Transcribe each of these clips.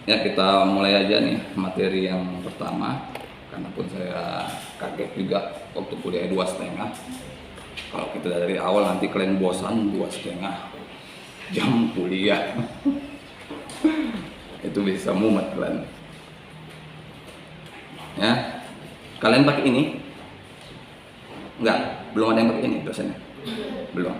Ya, kita mulai aja nih materi yang pertama. Karena pun saya kaget juga waktu kuliah 2,5. Kalau kita dari awal nanti kalian bosan 2,5 jam kuliah. Itu bisa mumet kalian. Ya, kalian pakai ini? Enggak, belum ada yang pakai ini dosennya. Belum.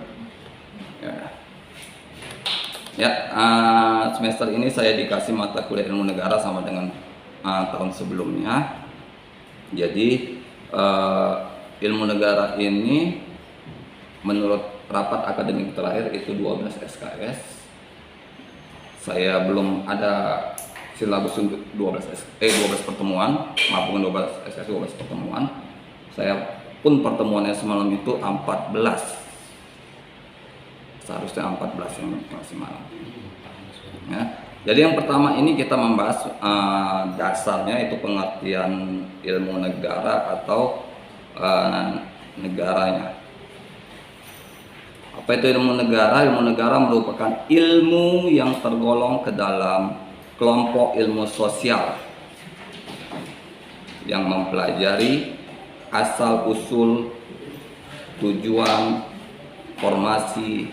Semester ini saya dikasih mata kuliah ilmu negara sama dengan tahun sebelumnya. Jadi ilmu negara ini menurut rapat akademik terakhir itu 12 SKS. Saya belum ada silabus untuk 12 pertemuan, maupun 12 SKS 12 pertemuan. Saya pun pertemuannya semalam itu 14. Seharusnya 14 yang masih malam. Ya. Jadi yang pertama ini kita membahas dasarnya itu pengertian ilmu negara atau negaranya. Apa itu ilmu negara? Ilmu negara merupakan ilmu yang tergolong ke dalam kelompok ilmu sosial yang mempelajari asal-usul, tujuan, formasi,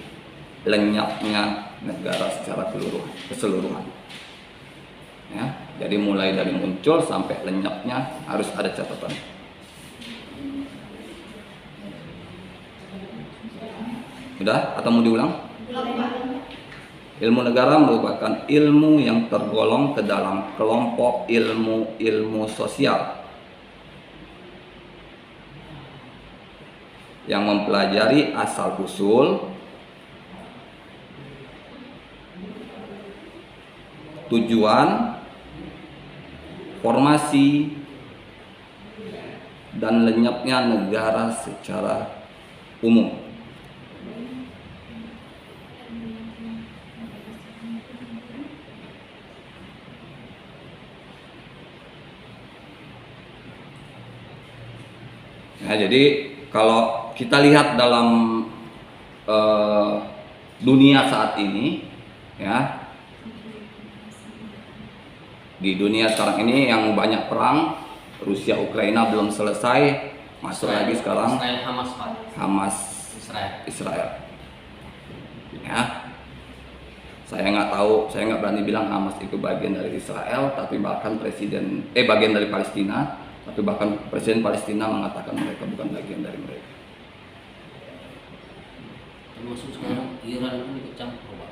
lenyapnya negara secara keseluruhan. Ya, jadi mulai dari muncul sampai lenyapnya harus ada catatan. Udah? Atau mau diulang? Ilmu negara merupakan ilmu yang tergolong ke dalam kelompok ilmu sosial yang mempelajari asal-usul, tujuan, formasi, dan lenyapnya negara secara umum. Nah, jadi kalau kita lihat dalam dunia saat ini, ya, di dunia sekarang ini yang banyak perang, Rusia Ukraina belum selesai, masuk lagi sekarang Hamas Israel. Ya, saya nggak tahu, saya nggak berani bilang Hamas itu bagian dari Israel, tapi bahkan bagian dari Palestina, tapi bahkan Presiden Palestina mengatakan mereka bukan bagian dari mereka. Termasuk sekarang Iran pun ikut campur, Pak.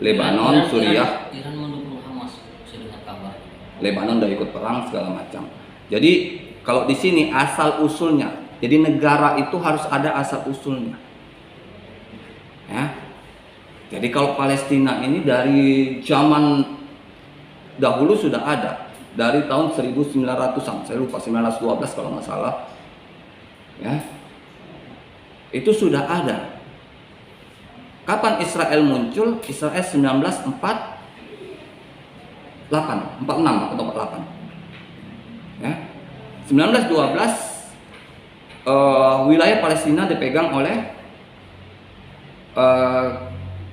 Lebanon, Suriah, Iran mendukung Hamas, saya dengar kabar. Lebanon udah ikut perang segala macam. Jadi kalau di sini asal usulnya, jadi negara itu harus ada asal usulnya. Ya. Jadi kalau Palestina ini dari zaman dahulu sudah ada, dari tahun 1900-an, saya lupa 1912 kalau nggak salah. Ya. Itu sudah ada. Kapan Israel muncul? Israel 1946 atau 48. Ya. 1912 wilayah Palestina dipegang oleh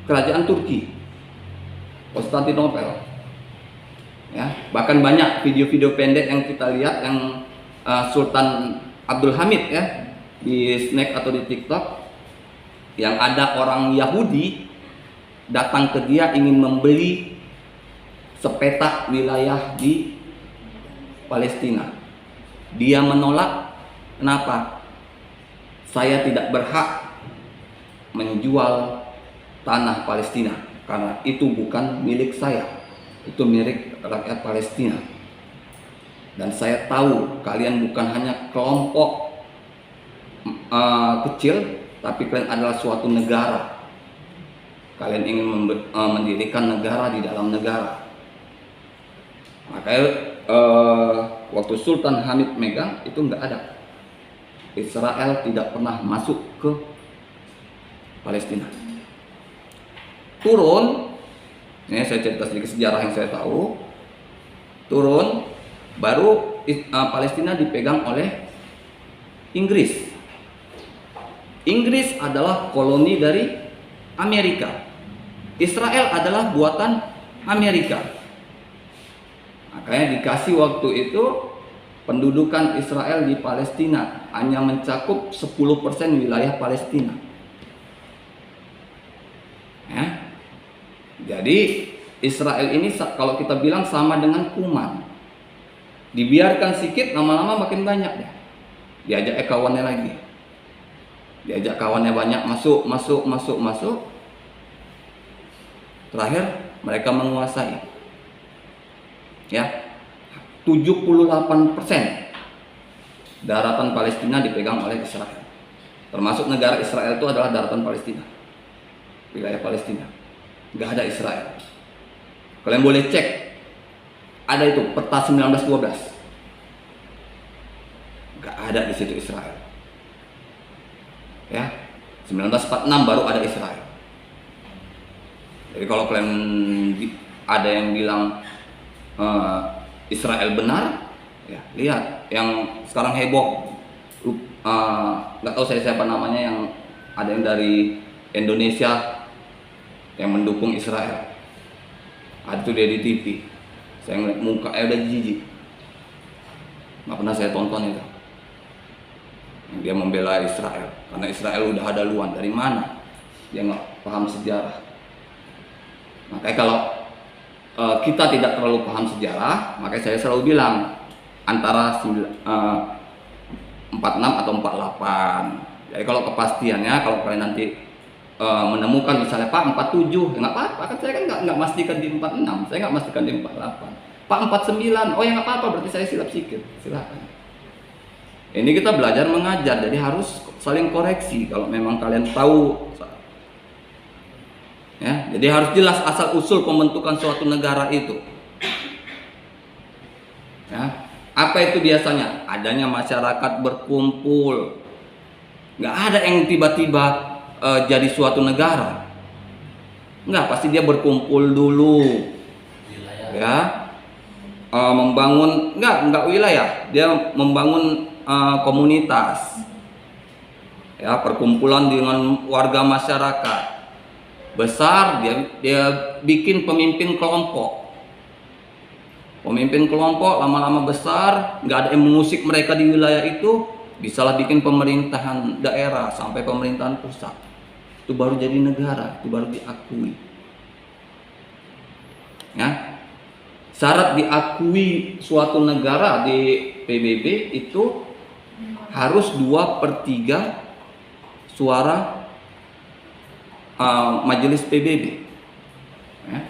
kerajaan Turki, Konstantinopel. Ya, bahkan banyak video-video pendek yang kita lihat yang Sultan Abdul Hamid ya di Snack atau di TikTok, yang ada orang Yahudi datang ke dia ingin membeli sepetak wilayah di Palestina. Dia menolak. Kenapa? Saya tidak berhak menjual tanah Palestina karena itu bukan milik saya. Itu milik rakyat Palestina. Dan saya tahu kalian bukan hanya kelompok kecil, tapi kalian adalah suatu negara. Kalian ingin mendirikan negara di dalam negara. Makanya waktu Sultan Hamid megang itu nggak ada. Israel tidak pernah masuk ke Palestina. Turun, ini saya cerita sedikit sejarah yang saya tahu. Turun, baru Palestina dipegang oleh Inggris. Inggris adalah koloni dari Amerika. Israel adalah buatan Amerika. Makanya dikasih waktu itu pendudukan Israel di Palestina hanya mencakup 10% wilayah Palestina. Ya. Jadi Israel ini kalau kita bilang sama dengan kuman. Dibiarkan sedikit, lama-lama makin banyak ya. Diajak kawannya lagi. Diajak kawannya banyak, masuk. Terakhir mereka menguasai. Ya. 78% daratan Palestina dipegang oleh Israel. Termasuk negara Israel itu adalah daratan Palestina. Wilayah Palestina. Nggak ada Israel. Kalian boleh cek. Ada itu peta 1912. Nggak ada di situ Israel. Ya. 1946 baru ada Israel. Jadi kalau kalian ada yang bilang Israel benar, ya lihat yang sekarang heboh, nggak tahu saya siapa namanya, yang ada yang dari Indonesia yang mendukung Israel, ada tuh dia di TV, saya ngeliat mukanya udah jijik, nggak pernah saya tonton itu, yang dia membela Israel, karena Israel udah ada duluan. Dari mana? Dia nggak paham sejarah. Makanya kalau kita tidak terlalu paham sejarah, makanya saya selalu bilang antara 46 atau 48. Jadi kalau kepastiannya, kalau kalian nanti menemukan misalnya Pak 47, ya nggak apa-apa, kan saya kan nggak mastikan di 46, saya nggak mastikan di 48. Pak 49, oh ya nggak apa-apa, berarti saya silap sedikit, silakan. Ini kita belajar mengajar, jadi harus saling koreksi kalau memang kalian tahu. Ya, jadi harus jelas asal usul pembentukan suatu negara itu. Ya, apa itu biasanya? Adanya masyarakat berkumpul. Nggak ada yang tiba-tiba jadi suatu negara. Nggak, pasti dia berkumpul dulu. Ya, membangun nggak wilayah, dia membangun komunitas. Ya, perkumpulan dengan warga masyarakat. Besar, dia bikin pemimpin kelompok. Pemimpin kelompok lama-lama besar, nggak ada yang mengusik mereka di wilayah itu, bisalah bikin pemerintahan daerah sampai pemerintahan pusat. Itu baru jadi negara, itu baru diakui. Ya. Syarat diakui suatu negara di PBB itu harus 2/3 suara majelis PBB. Ya.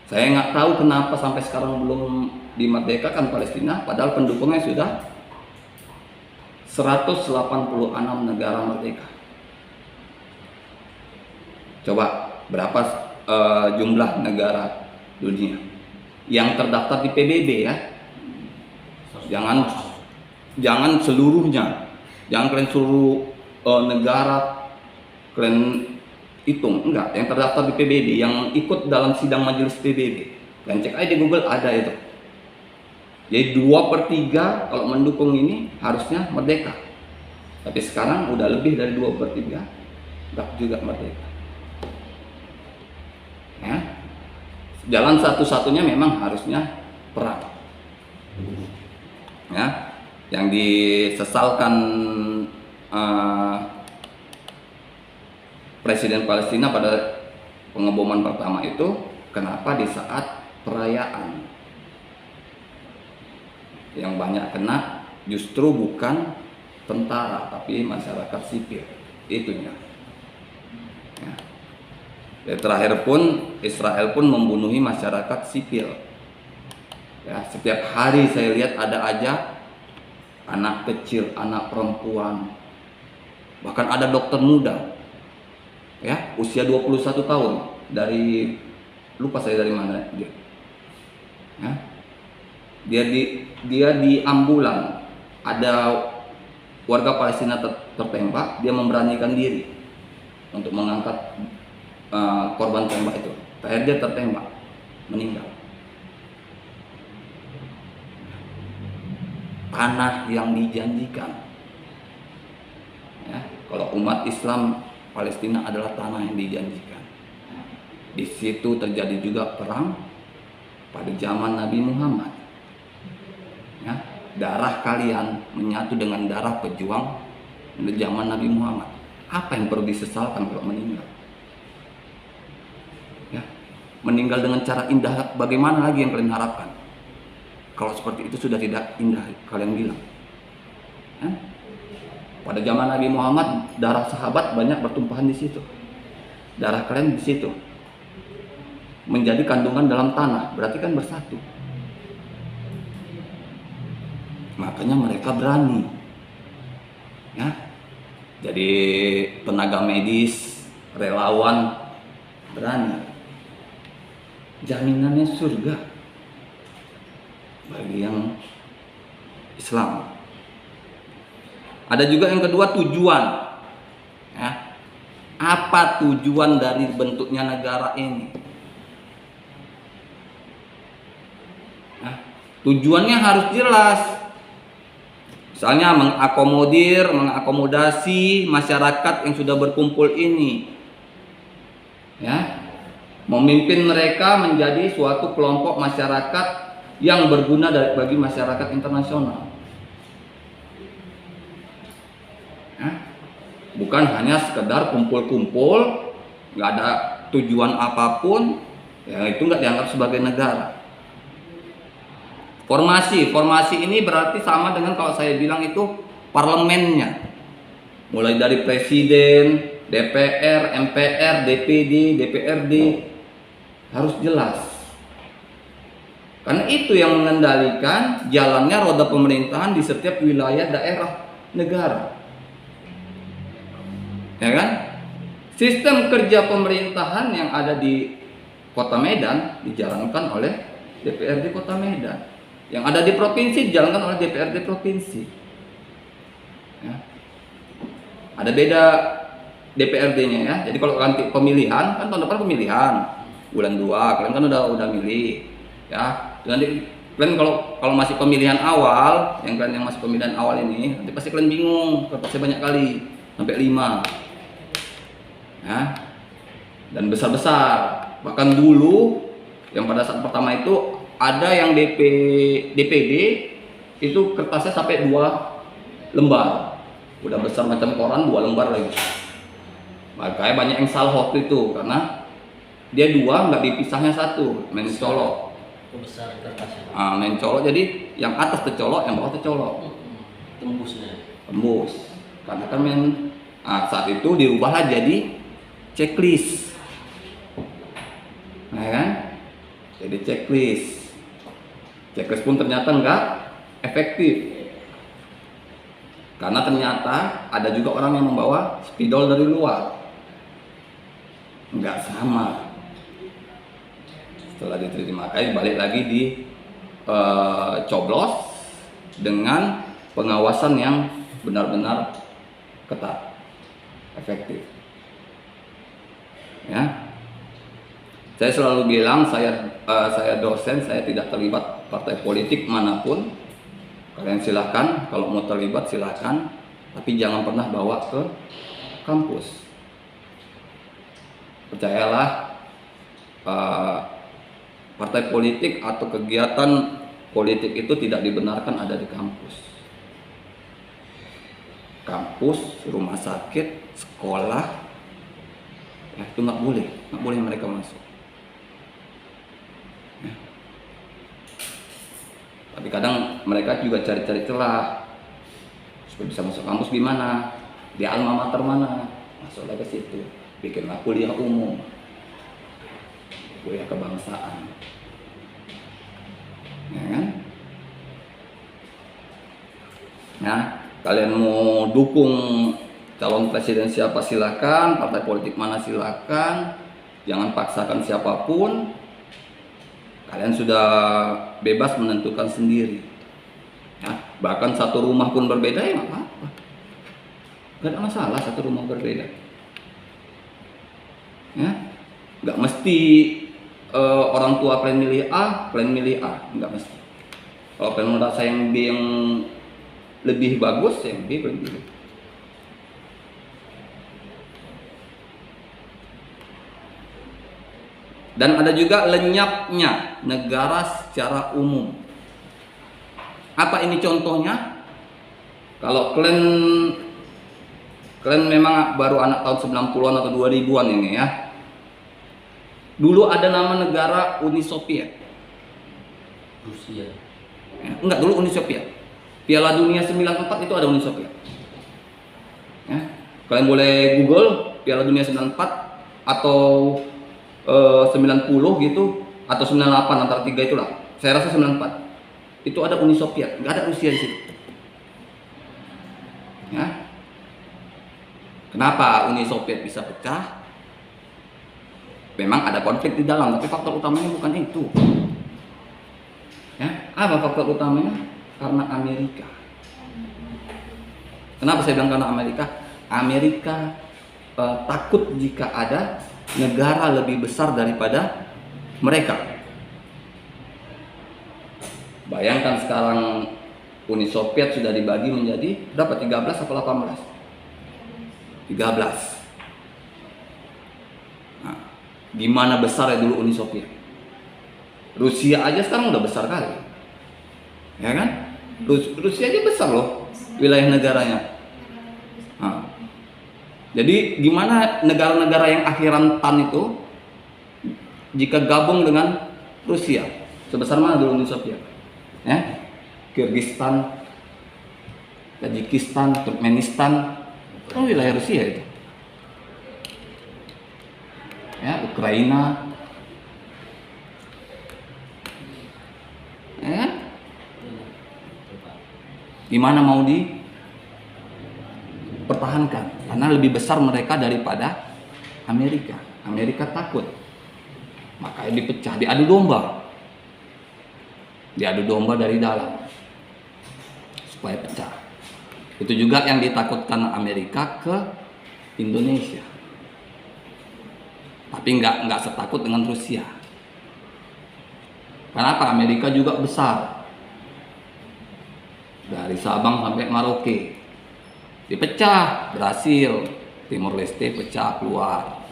Saya nggak tahu kenapa sampai sekarang belum dimerdekakan Palestina, padahal pendukungnya sudah 186 negara merdeka. Coba berapa jumlah negara dunia yang terdaftar di PBB ya? Jangan seluruhnya, jangan kalian seluruh negara kalian hitung, enggak, yang terdaftar di PBB, yang ikut dalam sidang majelis PBB. Dan cek aja di Google, ada itu. Jadi 2/3 kalau mendukung ini harusnya merdeka. Tapi sekarang udah lebih dari 2/3 enggak juga merdeka. Ya. Jalan satu-satunya memang harusnya perang. Ya. Yang disesalkan Presiden Palestina pada pengeboman pertama itu, kenapa di saat perayaan yang banyak kena justru bukan tentara tapi masyarakat sipil, itunya. Ya. Dan terakhir pun Israel pun membunuhi masyarakat sipil. Ya, setiap hari saya lihat ada aja anak kecil, anak perempuan, bahkan ada dokter muda. Ya, usia 21 tahun, dari lupa saya dari mana dia. Ya. Dia di ambulan, ada warga Palestina tertembak, dia memberanikan diri untuk mengangkat korban tembak itu. Terakhir dia tertembak, meninggal. Tanah yang dijanjikan. Ya, kalau umat Islam, Palestina adalah tanah yang dijanjikan. Di situ terjadi juga perang pada zaman Nabi Muhammad. Ya, darah kalian menyatu dengan darah pejuang pada zaman Nabi Muhammad. Apa yang perlu disesalkan kalau meninggal? Ya, meninggal dengan cara indah, bagaimana lagi yang kalian harapkan? Kalau seperti itu sudah tidak indah, kalian bilang. Ya? Pada zaman Nabi Muhammad, darah sahabat banyak bertumpahan di situ. Darah kalian di situ. Menjadi kandungan dalam tanah, berarti kan bersatu. Makanya mereka berani. Ya. Jadi tenaga medis, relawan berani. Jaminannya surga bagi yang Islam. Ada juga yang kedua, tujuan. Ya. Apa tujuan dari bentuknya negara ini? Ya. Tujuannya harus jelas. Misalnya mengakomodasi masyarakat yang sudah berkumpul ini. Ya. Memimpin mereka menjadi suatu kelompok masyarakat yang berguna bagi masyarakat internasional. Ya. Bukan hanya sekedar kumpul-kumpul, nggak ada tujuan apapun, ya itu nggak dianggap sebagai negara. Formasi ini berarti sama dengan kalau saya bilang itu parlemennya, mulai dari presiden, DPR, MPR, DPD, DPRD harus jelas. Karena itu yang mengendalikan jalannya roda pemerintahan di setiap wilayah daerah negara. Ya kan? Sistem kerja pemerintahan yang ada di Kota Medan dijalankan oleh DPRD Kota Medan. Yang ada di provinsi dijalankan oleh DPRD provinsi. Ya. Ada beda DPRD-nya ya. Jadi kalau nanti pemilihan, kan tahun depan pemilihan bulan 2, kalian kan udah milih ya. Nanti kalian kalau masih pemilihan awal, yang masih pemilihan awal ini, nanti pasti kalian bingung, pasti banyak kali sampai 5. Ya. Dan besar-besar. Bahkan dulu yang pada saat pertama itu ada yang DPD itu kertasnya sampai 2 lembar. Udah besar macam koran, 2 lembar lagi. Makanya banyak yang salah waktu itu karena dia 2 nggak dipisahnya 1, main colok. Besar kertasnya. Main colok, jadi yang atas tercolok, yang bawah tercolok. Tembusnya. Tembus. Karena kan saat itu dirubahlah jadi checklist. Nah kan? Jadi checklist. Checklist pun ternyata nggak efektif. Karena ternyata ada juga orang yang membawa spidol dari luar. Nggak sama. Setelah diterima, balik lagi di coblos dengan pengawasan yang benar-benar ketat, efektif. Ya, saya selalu bilang saya dosen, saya tidak terlibat partai politik manapun. Kalian silahkan, kalau mau terlibat silahkan, tapi jangan pernah bawa ke kampus. Percayalah, partai politik atau kegiatan politik itu tidak dibenarkan ada di kampus. Kampus, rumah sakit, sekolah, ya itu nggak boleh mereka masuk. Ya. Tapi kadang mereka juga cari-cari celah supaya bisa masuk kampus gimana, di alma mater mana, masuklah ke situ, bikinlah kuliah umum, kuliah kebangsaan. Ya kan? Nah, kalian mau dukung calon presiden siapa silakan, partai politik mana silakan, jangan paksakan siapapun. Kalian sudah bebas menentukan sendiri. Ya, bahkan satu rumah pun berbeda ya nggak apa-apa. Gak ada masalah satu rumah berbeda. Ya, nggak mesti orang tua kalian milih A, kalian milih A, nggak mesti. Kalau kalian merasa yang B yang lebih bagus, yang B kalian pilih. Dan ada juga lenyapnya negara secara umum. Apa ini contohnya? Kalau kalian memang baru anak tahun 90-an atau 2000-an ini ya. Dulu ada nama negara Uni Soviet. Rusia. Ya, enggak, dulu Uni Soviet. Piala Dunia 94 itu ada Uni Soviet. Ya, kalian boleh Google Piala Dunia 94 atau 90 gitu atau 98 antara tiga itulah. Saya rasa 94. Itu ada Uni Soviet, nggak ada Rusia di situ. Ya. Kenapa Uni Soviet bisa pecah? Memang ada konflik di dalam, tapi faktor utamanya bukan itu. Ya, apa faktor utamanya? Karena Amerika. Kenapa saya bilang karena Amerika? Amerika takut jika ada negara lebih besar daripada mereka. Bayangkan sekarang Uni Soviet sudah dibagi menjadi berapa? 13 atau 18? 13. Nah, gimana besar ya dulu Uni Soviet? Rusia aja sekarang udah besar kali. Ya kan? Rusia aja besar loh wilayah negaranya. Nah, jadi gimana negara-negara yang akhiran tan itu jika gabung dengan Rusia? Sebesar mana dulu Uni Soviet? Ya? Kyrgyzstan, Tajikistan, Turkmenistan, kan wilayah Rusia itu. Ya, Ukraina. Ya. Gimana mau dipertahankan? Karena lebih besar mereka daripada Amerika. Amerika takut. Makanya dipecah, diadu domba. Diadu domba dari dalam supaya pecah. Itu juga yang ditakutkan Amerika ke Indonesia. Tapi nggak setakut dengan Rusia. Kenapa? Amerika juga besar. Dari Sabang sampai Merauke. Dipecah, Brasil, Timor Leste pecah keluar.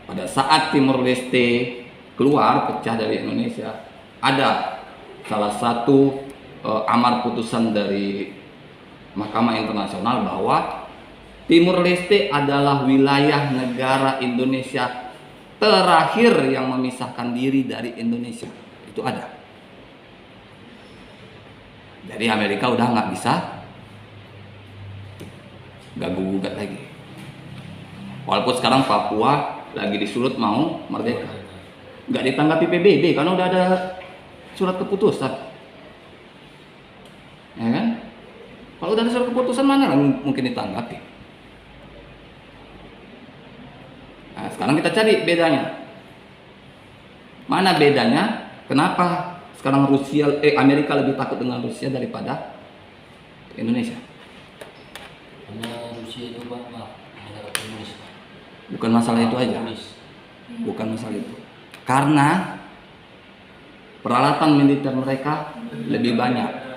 Pada saat Timor Leste keluar pecah dari Indonesia, ada salah satu amar putusan dari Mahkamah Internasional bahwa Timor Leste adalah wilayah negara Indonesia terakhir yang memisahkan diri dari Indonesia. Itu ada. Jadi Amerika udah nggak bisa ganggu-gugat lagi. Walaupun sekarang Papua lagi disulut mau merdeka, nggak ditanggapi PBB karena udah ada surat keputusan. Ya kan? Kalau udah ada surat keputusan mana mungkin ditanggapi. Nah, sekarang kita cari bedanya. Mana bedanya? Kenapa sekarang Amerika lebih takut dengan Rusia daripada Indonesia? Karena Rusia itu negara komunis. Bukan masalah itu aja. Bukan masalah itu. Karena peralatan militer mereka lebih banyak.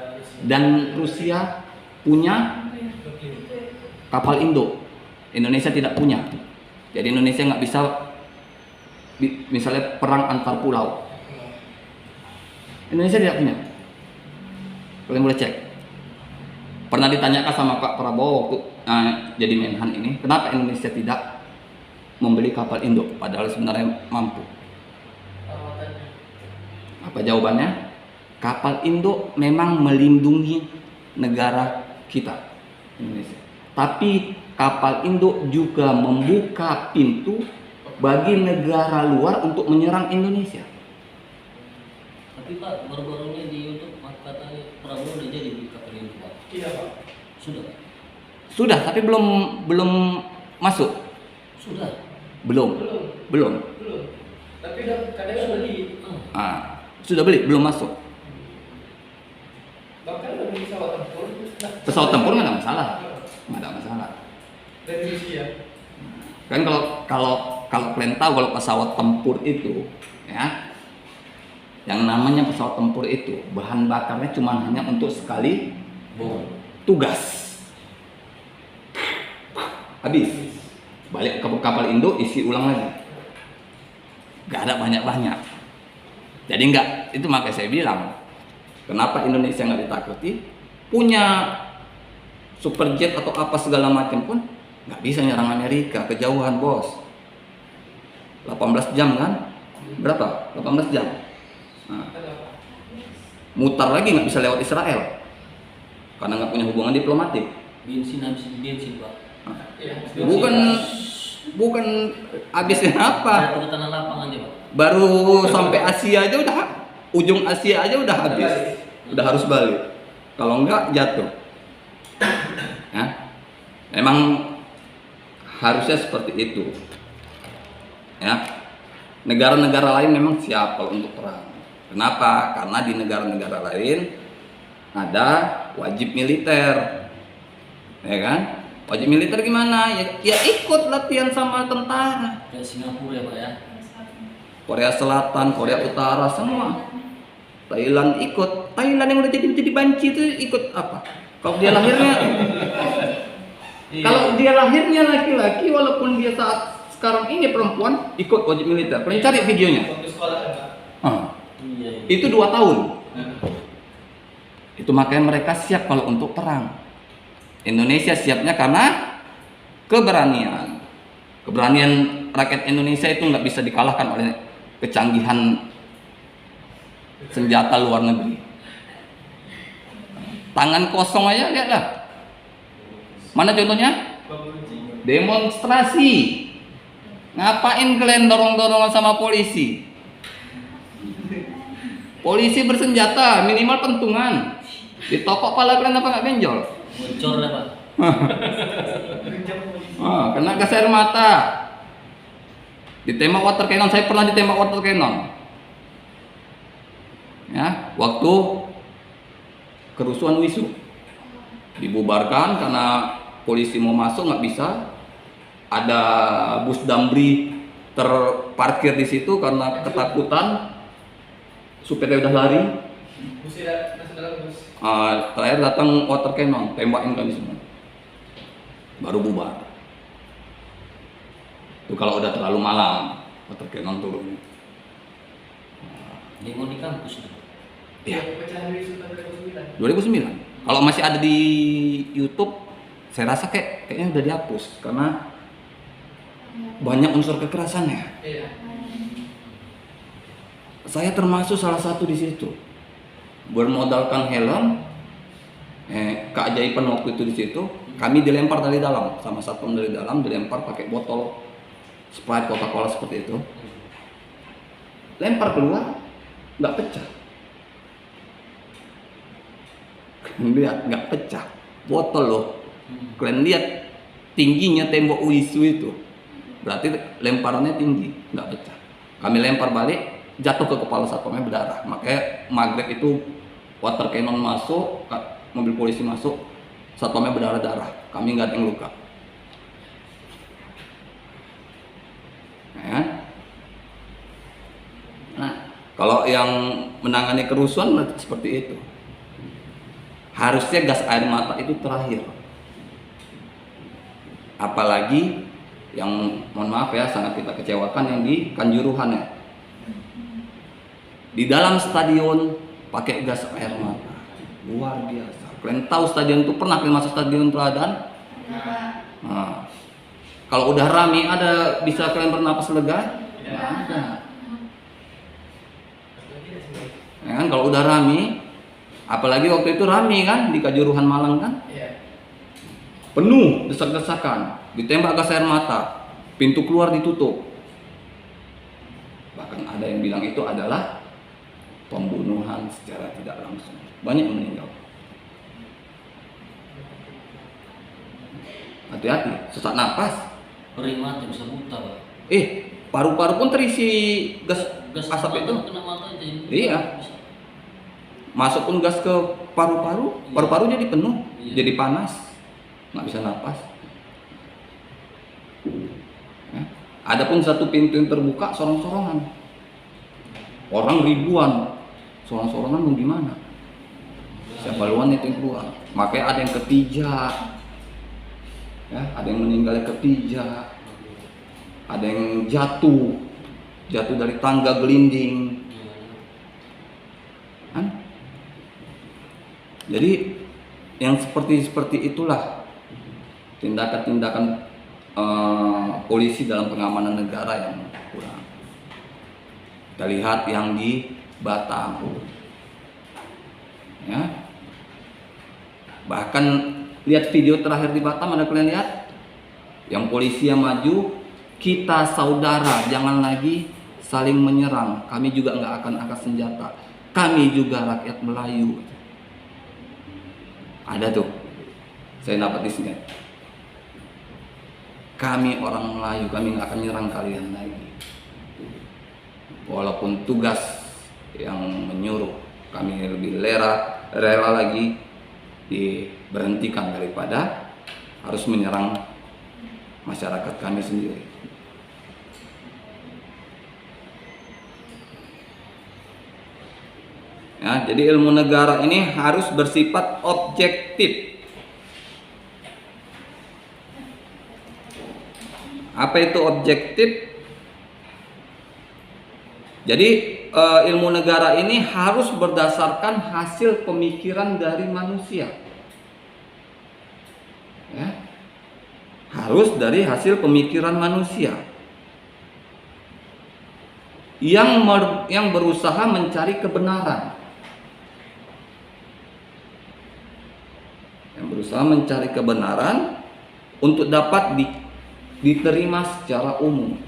Dan Rusia punya kapal induk. Indonesia tidak punya. Jadi Indonesia nggak bisa misalnya perang antar pulau. Indonesia tidak punya. Kalian boleh cek. Pernah ditanyakan sama Pak Prabowo waktu jadi Menhan ini, kenapa Indonesia tidak membeli kapal induk padahal sebenarnya mampu. Apa jawabannya? Kapal induk memang melindungi negara kita, Indonesia. Tapi kapal induk juga membuka pintu bagi negara luar untuk menyerang Indonesia. Tapi Pak, baru-baru ini di YouTube katanya Prabowo udah jadi di kapal induk Pak. Iya Pak. Sudah. Sudah, tapi belum masuk. Sudah. Belum. Tapi kadang sudah beli. Sudah beli, belum masuk. Bahkan udah beli pesawat tempur. Pesawat tempur nggak ada masalah. Nggak ada masalah. Dari Rusia. Kan kalau kalian tahu kalau pesawat tempur itu, ya, yang namanya pesawat tempur itu bahan bakarnya cuma hanya untuk sekali tugas. Habis. Balik ke kapal induk isi ulang lagi. nggak ada banyak-banyak. Jadi nggak, itu makanya saya bilang, kenapa Indonesia nggak ditakuti? Punya superjet atau apa segala macam pun nggak bisa nyerang Amerika, kejauhan bos. 18 jam kan? Berapa? 18 jam. Nah, mutar lagi nggak bisa lewat Israel karena nggak punya hubungan diplomatik. Bensin habis bensin pak. Iya. Bukan habisnya apa? Satu ke tanah lapang aja pak. Baru sampai Asia aja udah, ujung Asia aja udah habis, udah harus balik. Kalau enggak jatuh. Ya, memang harusnya seperti itu. Ya, negara-negara lain memang siap kalau untuk perang. Kenapa? Karena di negara-negara lain ada wajib militer, ya kan? Wajib militer gimana? Ya ikut latihan sama tentara. Kayak Singapura ya pak ya. Korea Selatan, Korea Utara, semua. Thailand ikut. Thailand yang udah jadi banci itu ikut apa? Kalau dia lahirnya, kalau dia lahirnya laki-laki, walaupun dia saat sekarang ini perempuan, ikut wajib militer. Kalian cari videonya. Waktu sekolah kan Pak? Iya. Itu 2 tahun. Itu makanya mereka siap kalau untuk perang. Indonesia siapnya karena keberanian. Keberanian rakyat Indonesia itu nggak bisa dikalahkan oleh kecanggihan senjata luar negeri. Tangan kosong aja lihatlah. Mana contohnya? Demonstrasi. Ngapain kalian dorong-dorongan sama polisi? Polisi bersenjata, minimal pentungan. Di toko pala kalian apa nggak benjol? Bocor ya pak. Kena gas air mata. Ditembak water cannon, saya pernah ditembak water cannon. Ya, waktu kerusuhan Wisu. Dibubarkan karena polisi mau masuk nggak bisa. Ada bus Damri terparkir di situ karena ketakutan. Supirnya udah lari. Busnya masuk dalam bus. Terakhir datang water cannon, tembakin kami semua. Baru bubar. Itu kalau udah terlalu malam, water cannon turun. Demo di kampus. Ya, Pecahan dari Sultan 2009. 2009. Kalau masih ada di YouTube, saya rasa kayaknya udah dihapus karena banyak unsur kekerasannya. Iya. Saya termasuk salah satu di situ. Bermodalkan helm, keajaiban waktu itu di situ, kami dilempar dari dalam, sama satpam dari dalam dilempar pakai botol Sprite, Coca-Cola seperti itu. Lempar keluar, nggak pecah. Kalian lihat, nggak pecah. Botol loh. Kalian lihat tingginya tembok Wisu itu. Berarti lemparannya tinggi, nggak pecah. Kami lempar balik, jatuh ke kepala satpamnya berdarah. Makanya maghrib itu water cannon masuk, mobil polisi masuk, satpamnya berdarah-darah. Kami nggak ada yang luka. Ya. Nah, kalau yang menangani kerusuhan seperti itu, harusnya gas air mata itu terakhir. Apalagi yang mohon maaf ya sangat kita kecewakan yang di Kanjuruhan ya. Di dalam stadion pakai gas air mata, luar biasa. Kalian tahu stadion itu pernah kalian masuk stadion Teladan? Nah, kalau udah rame ada bisa kalian bernapas lega? Nggak ada. Ya kan kalau udah rame, apalagi waktu itu rame kan di Kanjuruhan Malang kan? Iya. Penuh desak-desakan, ditembak gas air mata, pintu keluar ditutup. Bahkan ada yang bilang itu adalah pembunuhan secara tidak langsung. Banyak yang meninggal. Hati-hati, sesak napas. Perih mata bisa buta pak. Paru-paru pun terisi gas asap itu. Kena mata aja. Iya. Bisa. Masuk pun gas ke paru-paru, paru-paru jadi penuh, Iya. jadi panas, nggak bisa napas. Ya. Adapun satu pintu yang terbuka sorong-sorongan, orang ribuan, sorong-sorongan mau gimana? Siapa luan itu yang keluar? Makanya ada yang kepijak, ya, ada yang meninggal kepijak, ada yang jatuh jatuh dari tangga gelinding. Kan? Jadi yang seperti itulah tindakan-tindakan polisi dalam pengamanan negara yang kurang. Kita lihat yang di Batam, ya. Bahkan lihat video terakhir di Batam, ada kalian lihat? Yang polisi yang maju, kita saudara, jangan lagi saling menyerang. Kami juga nggak akan angkat senjata. Kami juga rakyat Melayu. Ada tuh, saya dapat di sini. Kami orang Melayu, kami nggak akan nyerang kalian lagi. Walaupun tugas yang menyuruh, kami lebih rela lagi diberhentikan daripada harus menyerang masyarakat kami sendiri. Ya, jadi ilmu negara ini harus bersifat objektif. Apa itu objektif? Jadi ilmu negara ini harus berdasarkan hasil pemikiran dari manusia. Ya. Harus dari hasil pemikiran manusia yang berusaha mencari kebenaran. Yang berusaha mencari kebenaran untuk dapat diterima secara umum.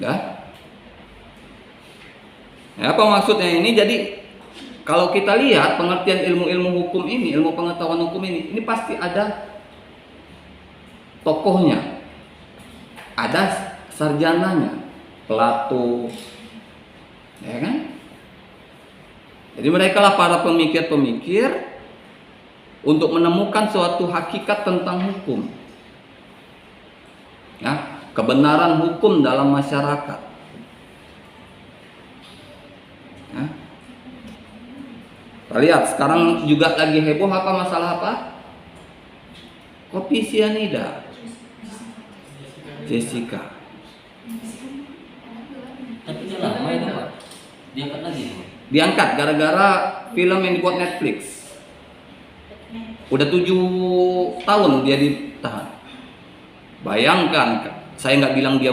Ya. Apa maksudnya ini? Jadi kalau kita lihat pengertian ilmu-ilmu hukum ini, ilmu pengetahuan hukum ini pasti ada tokohnya, ada sarjananya, Plato, ya kan? Jadi mereka lah para pemikir-pemikir untuk menemukan suatu hakikat tentang hukum, ya, kebenaran hukum dalam masyarakat. Ya. Kita lihat sekarang juga lagi heboh apa masalah apa? Kopi sianida. Jessica. Tapi udah lama itu Pak, diangkat lagi Pak. Diangkat gara-gara film yang dibuat Netflix. Udah 7 tahun dia ditahan. Bayangkan, saya nggak bilang dia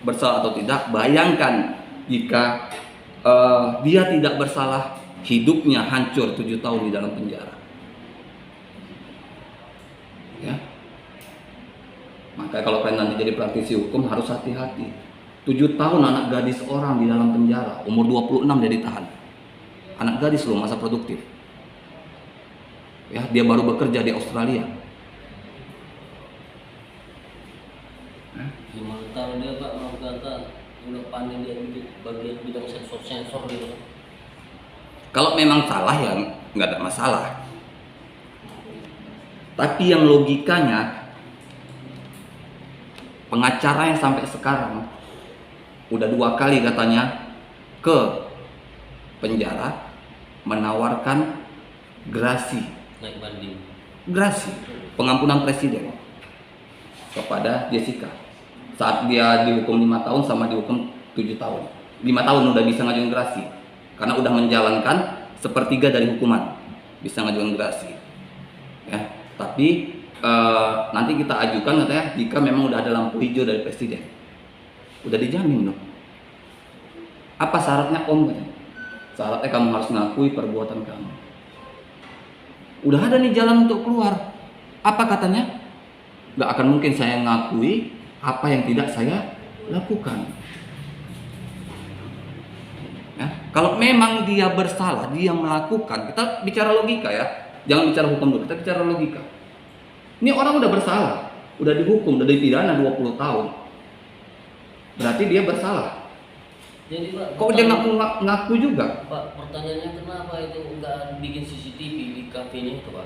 bersalah atau tidak. Bayangkan jika dia tidak bersalah, hidupnya hancur 7 tahun di dalam penjara. Ya. Maka kalau kalian nanti jadi praktisi hukum harus hati-hati. 7 tahun anak gadis orang di dalam penjara, umur 26 dia ditahan. Anak gadis loh, masa produktif. Ya, dia baru bekerja di Australia. 5 tahun dia Pak, mau kata udah pandai dia di bagian bidang sensor gitu kan. Kalau memang salah ya nggak ada masalah. Tapi yang logikanya, pengacara yang sampai sekarang udah 2 kali katanya ke penjara menawarkan gerasi, Naik banding. gerasi, pengampunan presiden kepada Jessica. Saat dia dihukum 5 tahun sama dihukum 7 tahun. 5 tahun udah bisa ngajuin gerasi karena udah menjalankan 1/3 dari hukuman, bisa ngajuin gerasi. Ya, tapi nanti kita ajukan katanya jika memang udah ada lampu hijau dari presiden. Udah dijamin loh. Apa syaratnya Om? Syaratnya kamu harus mengakui perbuatan kamu. Udah ada nih jalan untuk keluar. Apa katanya? Gak akan mungkin saya ngakui apa yang tidak saya lakukan. Ya, kalau memang dia bersalah, dia melakukan, kita bicara logika ya. Jangan bicara hukum dulu, kita bicara logika. Ini orang udah bersalah, udah dihukum, udah dipidana 20 tahun. Berarti dia bersalah. Jadi Pak, Kok dia ngaku juga? Pak, pertanyaannya kenapa itu nggak bikin CCTV di kafenya itu Pak?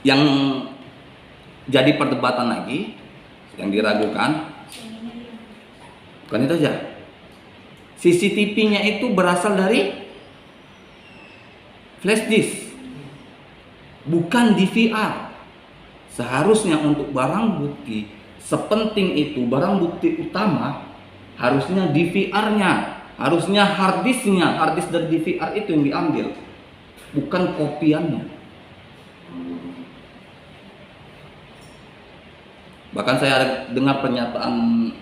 Yang jadi perdebatan lagi, yang diragukan, bukan itu aja. CCTV-nya itu berasal dari flash disk, bukan DVR. Seharusnya untuk barang bukti sepenting itu, barang bukti utama, harusnya DVR-nya, harusnya hard disk-nya, hard disk dari DVR itu yang diambil, bukan kopiannya. Bahkan saya dengar pernyataan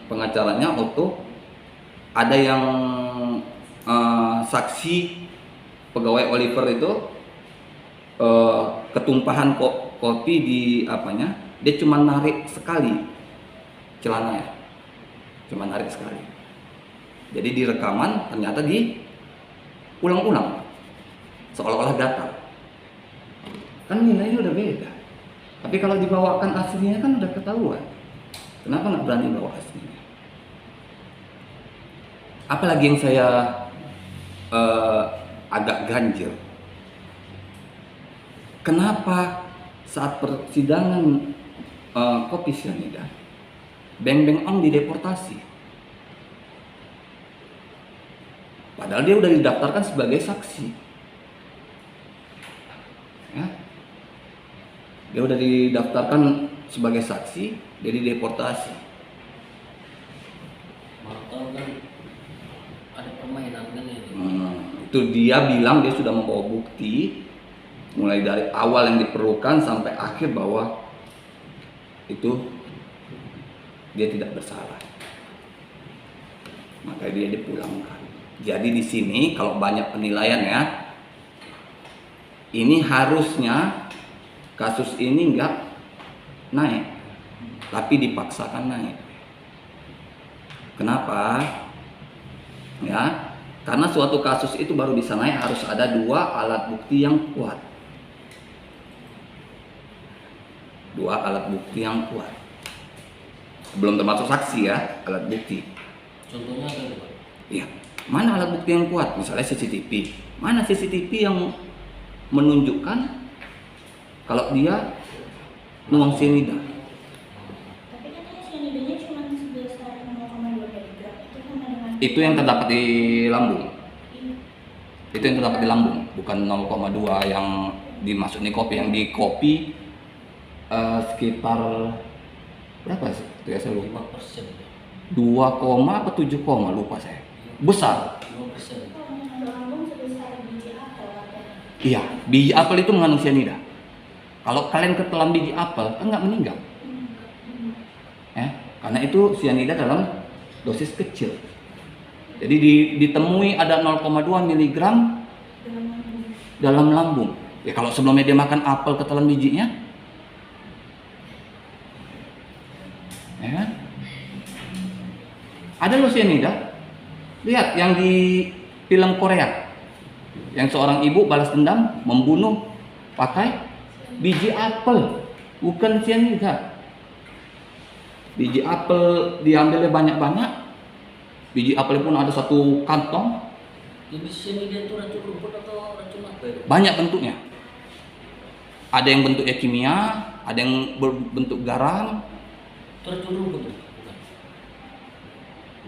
pengacaranya Otto, ada yang saksi pegawai Oliver itu ketumpahan kopi di apanya, dia cuma narik sekali celananya, cuma narik sekali. Jadi di rekaman ternyata diulang-ulang seolah-olah datar. Kan nilainya udah beda. Tapi kalau dibawakan aslinya kan udah ketahuan. Kenapa nggak berani bawa aslinya? Apalagi yang saya agak ganjil. Kenapa saat persidangan kopi cyanida, Beng Beng Ong dideportasi? Padahal dia udah didaftarkan sebagai saksi. Ya. Dia udah didaftarkan sebagai saksi, dia dideportasi. Atau kan ada permainan kan ya. Itu dia bilang dia sudah membawa bukti mulai dari awal yang diperlukan sampai akhir bahwa itu dia tidak bersalah. Maka dia dipulangkan. Jadi di sini kalau banyak penilaian ya, ini harusnya kasus ini enggak naik, tapi dipaksakan naik. Kenapa? Ya, karena suatu kasus itu baru bisa naik harus ada 2 alat bukti yang kuat. 2 alat bukti yang kuat. Belum termasuk saksi ya, alat bukti. Contohnya ada apa? Iya. Mana alat bukti yang kuat? Misalnya CCTV. Mana CCTV yang menunjukkan kalau dia nuang cyanida? Tapi katanya cyanidanya cuma sebesar 0,2 miligram. Itu sama dengan Itu yang terdapat di lambung. Iya. Itu yang terdapat di lambung, bukan 0,2 yang dimaksud di kopi. Yang di kopi sekitar berapa sih? Itu ya saya lupa. 5%. 2, apa 7, lupa saya. Besar. 5%. Kalau mengandung lambung sebesar biji apel katanya. Iya, biji apel itu mengandung cyanida. Kalau kalian ketelan biji apel, kan nggak meninggal. Ya, karena itu cyanida dalam dosis kecil. Jadi ditemui ada 0,2 miligram dalam lambung. Ya kalau sebelumnya dia makan apel ketelan bijinya, ya kan? Ada loh cyanida. Lihat yang di film Korea, yang seorang ibu balas dendam membunuh pakai biji apel, bukan cyanida. Biji apel diambilnya banyak-banyak. Biji apel pun ada 1 kantong. Jadi cyanida itu racun rumput atau racun apa ya? Banyak bentuknya. Ada yang bentuknya kimia, ada yang berbentuk garam, Itu racun rumput bukan?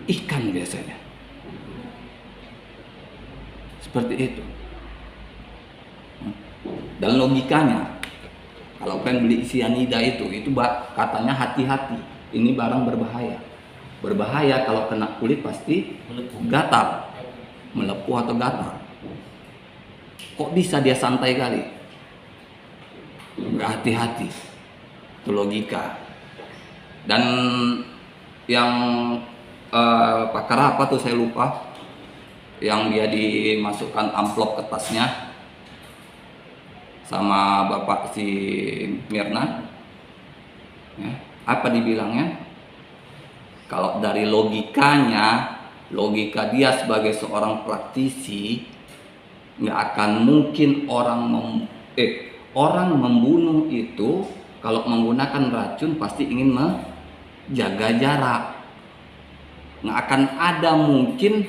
ikan biasanya. Seperti itu. Dan logikanya, kalau kalian beli cyanida itu katanya hati-hati. Ini barang berbahaya. Berbahaya kalau kena kulit pasti Melepuh. gatal, melepuh atau gatal. Kok bisa dia santai kali? Nggak hati-hati. Itu logika. Dan yang pakar apa tuh saya lupa, yang dia dimasukkan amplop ke tasnya sama bapak si Mirna, ya, apa dibilangnya? Kalau dari logikanya, logika dia sebagai seorang praktisi, nggak akan mungkin orang membunuh itu kalau menggunakan racun pasti ingin menjaga jarak. Nggak akan ada mungkin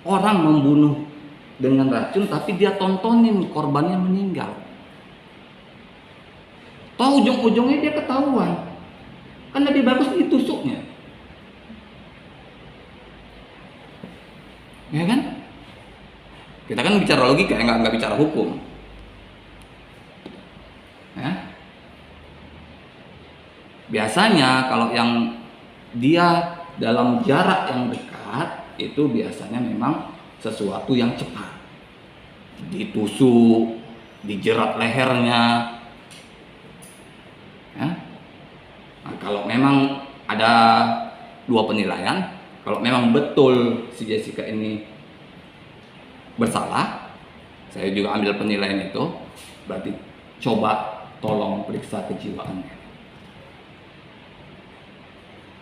orang membunuh dengan racun tapi dia tontonin korbannya meninggal. Tahu ujung-ujungnya dia ketahuan. Kan lebih bagus ditusuknya. Ya kan? Kita kan bicara logika, nggak bicara hukum. Ya. Biasanya kalau yang dia dalam jarak yang dekat itu biasanya memang sesuatu yang cepat. Ditusuk, dijerat lehernya. Ya. Nah, kalau memang ada dua penilaian, kalau memang betul si Jessica ini bersalah, saya juga ambil penilaian itu, berarti coba tolong periksa kejiwaannya.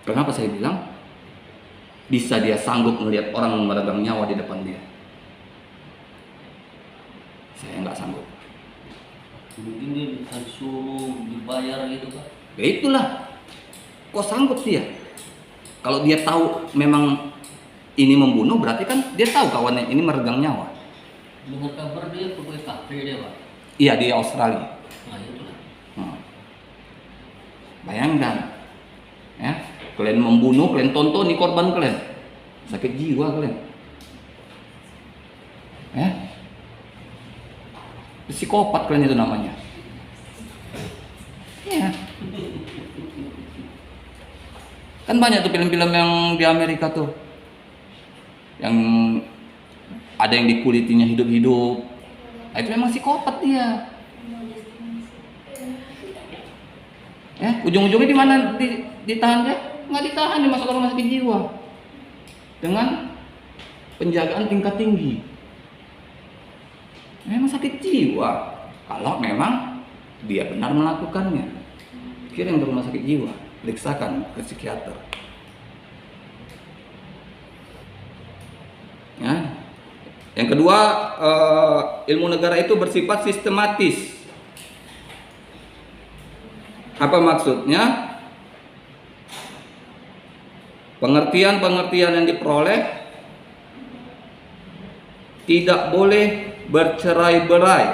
Kenapa saya bilang bisa dia sanggup melihat orang memegang nyawa di depan dia? Saya nggak sanggup. Mungkin dia bisa suruh dibayar gitu Pak. Ya itulah, kok sanggup dia? Kalau dia tahu memang ini membunuh, berarti kan dia tahu kawannya ini meregang nyawa. Dengar kabar dia pegawai kafe dia Pak. Iya, di Australia. Nah itulah. Bayangkan, ya, kalian membunuh, kalian tonton nih korban kalian, sakit jiwa kalian, ya, psikopat kalian itu namanya, ya. Kan banyak tuh film-film yang di Amerika tuh, yang ada yang dikulitinya hidup-hidup, nah, itu memang psikopat dia. Ya, ujung-ujungnya di mana ditahan dia? Nggak ditahan, dimasukkan rumah sakit jiwa dengan penjagaan tingkat tinggi. Memang sakit jiwa kalau memang dia benar melakukannya. Kirim ke rumah sakit jiwa, periksakan ke psikiater. Ya. Yang kedua, ilmu negara itu bersifat sistematis. Apa maksudnya? Pengertian-pengertian yang diperoleh tidak boleh bercerai-berai.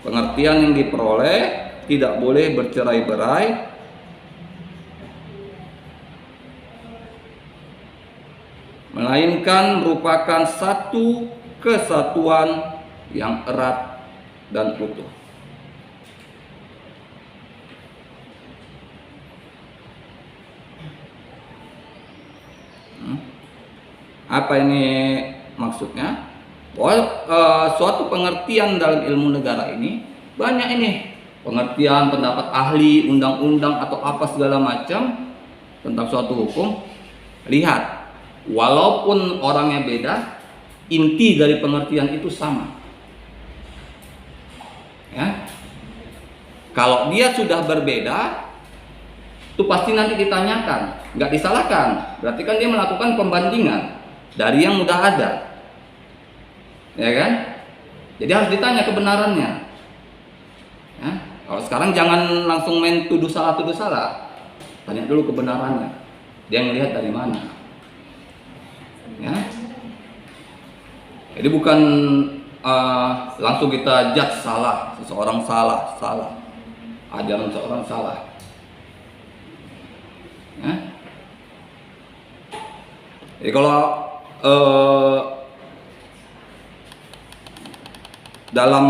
Pengertian yang diperoleh tidak boleh bercerai-berai, melainkan merupakan satu kesatuan yang erat dan utuh. Apa ini maksudnya? Suatu pengertian dalam ilmu negara ini banyak ini pengertian, pendapat ahli, undang-undang atau apa segala macam tentang suatu hukum. Lihat, walaupun orangnya beda, inti dari pengertian itu sama. Ya, kalau dia sudah berbeda, itu pasti nanti ditanyakan, nggak disalahkan. Berarti kan dia melakukan pembandingan dari yang udah ada, ya kan? Jadi harus ditanya kebenarannya. Ya, kalau sekarang jangan langsung main tuduh salah, tanya dulu kebenarannya. Dia ngelihat dari mana? Ya, jadi bukan langsung kita judge salah, seseorang salah, ajaran seseorang salah. Ya. Jadi kalau dalam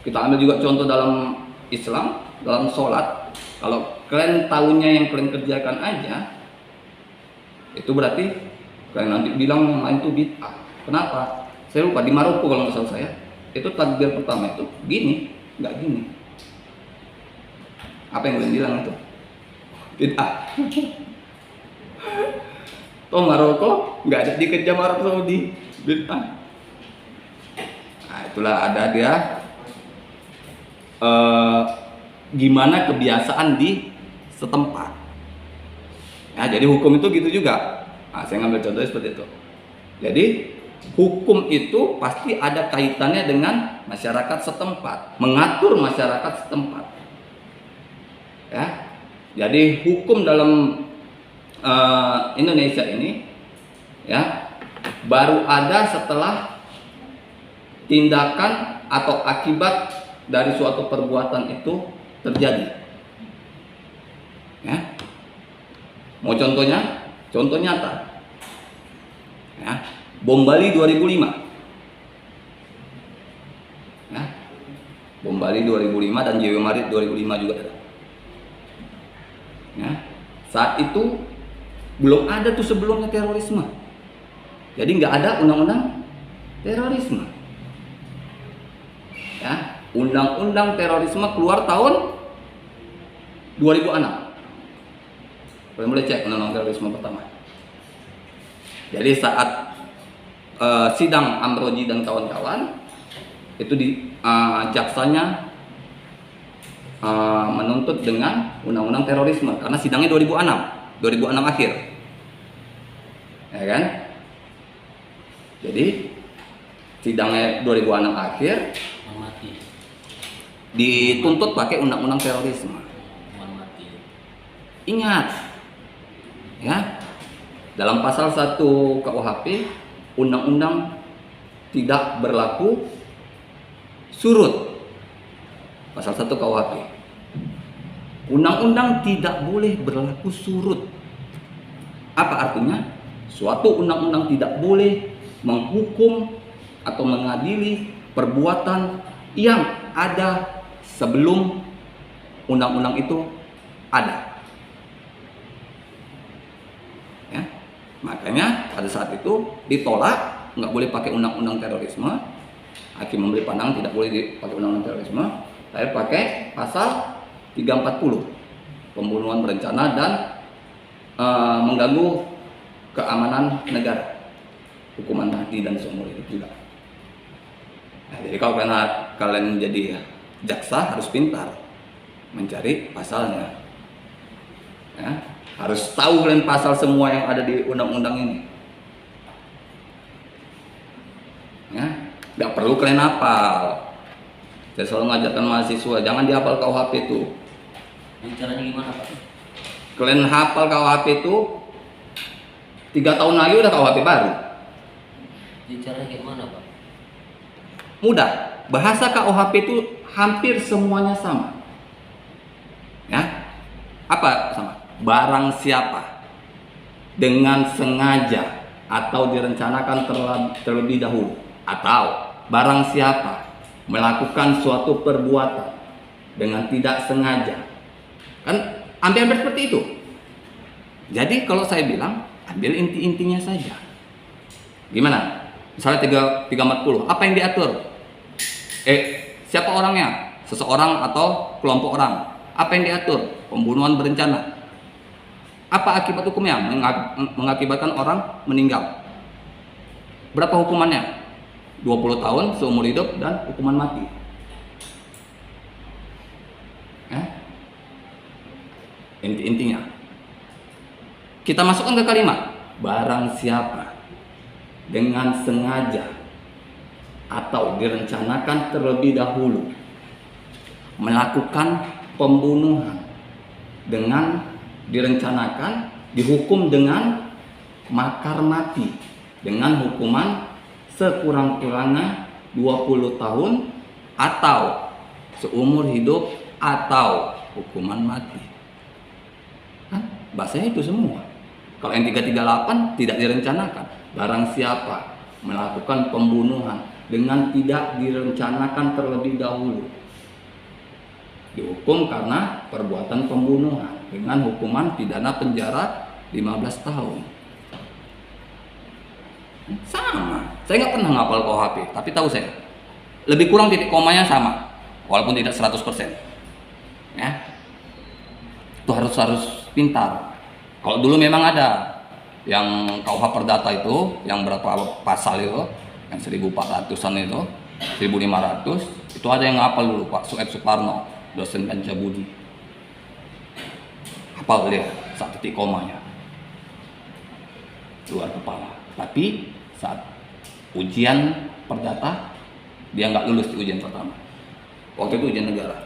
kita ambil juga contoh dalam Islam, dalam sholat, kalau kalian tahunya yang kalian kerjakan aja, itu berarti kalian nanti bilang yang lain itu bid'ah. Kenapa? Saya lupa, di Maroko kalau nggak salah saya, itu takbir pertama itu gini, nggak gini. Apa yang kalian bilang itu? Bid'ah. Toh Maroko nggak ada dikejar Arab Saudi, bid'ah. Nah, itulah ada dia gimana kebiasaan di setempat. Ya, jadi hukum itu gitu juga. Nah, saya ngambil contohnya seperti itu. Jadi hukum itu pasti ada kaitannya dengan masyarakat setempat, mengatur masyarakat setempat. Ya, jadi hukum dalam Indonesia ini ya baru ada setelah tindakan atau akibat dari suatu perbuatan itu terjadi. Ya, mau contohnya Contoh nyata. Ya, bom Bali 2005. Ya, bom Bali 2005 dan JW Marit 2005 juga ada. Ya, saat itu belum ada tuh sebelumnya terorisme. Jadi nggak ada undang-undang terorisme. Ya, undang-undang terorisme keluar tahun 2006. Kalian boleh cek undang-undang terorisme pertama. Jadi saat sidang Amroji dan kawan-kawan itu jaksanya menuntut dengan undang-undang terorisme karena sidangnya 2006 akhir, ya kan? Jadi sidangnya 2006 akhir mati. dituntut pakai undang-undang terorisme. Mati. Ingat, ya, dalam pasal 1 KUHP undang-undang tidak berlaku surut. Pasal 1 KUHP. Undang-undang tidak boleh berlaku surut. Apa artinya? Suatu undang-undang tidak boleh menghukum atau mengadili perbuatan yang ada sebelum undang-undang itu ada. Ya, makanya pada saat itu ditolak, nggak boleh pakai undang-undang terorisme. Hakim memberi pandangan tidak boleh dipakai undang-undang terorisme. Saya pakai pasal 340 pembunuhan berencana dan mengganggu keamanan negara, hukuman mati dan seumur hidup juga. Nah, jadi kalau kalian jadi jaksa harus pintar mencari pasalnya. Ya, harus tahu kalian pasal semua yang ada di undang-undang ini. Ya, nggak perlu kalian hafal. Saya selalu ngajarkan mahasiswa jangan dihafal KUHP itu. Ini caranya gimana Pak? Kalian hafal KUHP itu 3 tahun lagi udah KUHP baru. Ini caranya gimana Pak? Mudah. Bahasa KUHP itu hampir semuanya sama. Ya. Apa sama? Barang siapa dengan sengaja atau direncanakan terlebih dahulu, atau barang siapa melakukan suatu perbuatan dengan tidak sengaja, kan hampir seperti itu. Jadi kalau saya bilang ambil inti-intinya saja. Gimana? Misalnya 340, apa yang diatur? Siapa orangnya? Seseorang atau kelompok orang. Apa yang diatur? Pembunuhan berencana. Apa akibat hukumnya? Mengakibatkan orang meninggal. Berapa hukumannya? 20 tahun seumur hidup dan hukuman mati. Inti-intinya. Kita masukkan ke kalimat barang siapa dengan sengaja atau direncanakan terlebih dahulu melakukan pembunuhan dengan direncanakan dihukum dengan makar mati dengan hukuman sekurang-kurangnya 20 tahun atau seumur hidup atau hukuman mati. Kan bahasanya itu semua. Kalau yang 338 tidak direncanakan, barang siapa melakukan pembunuhan dengan tidak direncanakan terlebih dahulu dihukum karena perbuatan pembunuhan dengan hukuman pidana penjara 15 tahun. Sama. Saya nggak pernah ngapal KUHP, tapi tahu saya. Lebih kurang titik komanya sama, walaupun tidak 100%. Ya. Itu harus pintar. Kalau dulu memang ada yang KUH Perdata itu, yang berapa pasal itu, yang 1400-an itu, 1500, itu ada yang ngapal dulu Pak Sueb Suparno, dosen Ganja Budi. Hafal dia, 1 titik komanya. Luar kepala. Tapi saat ujian perdata dia nggak lulus di ujian pertama. Waktu itu ujian negara.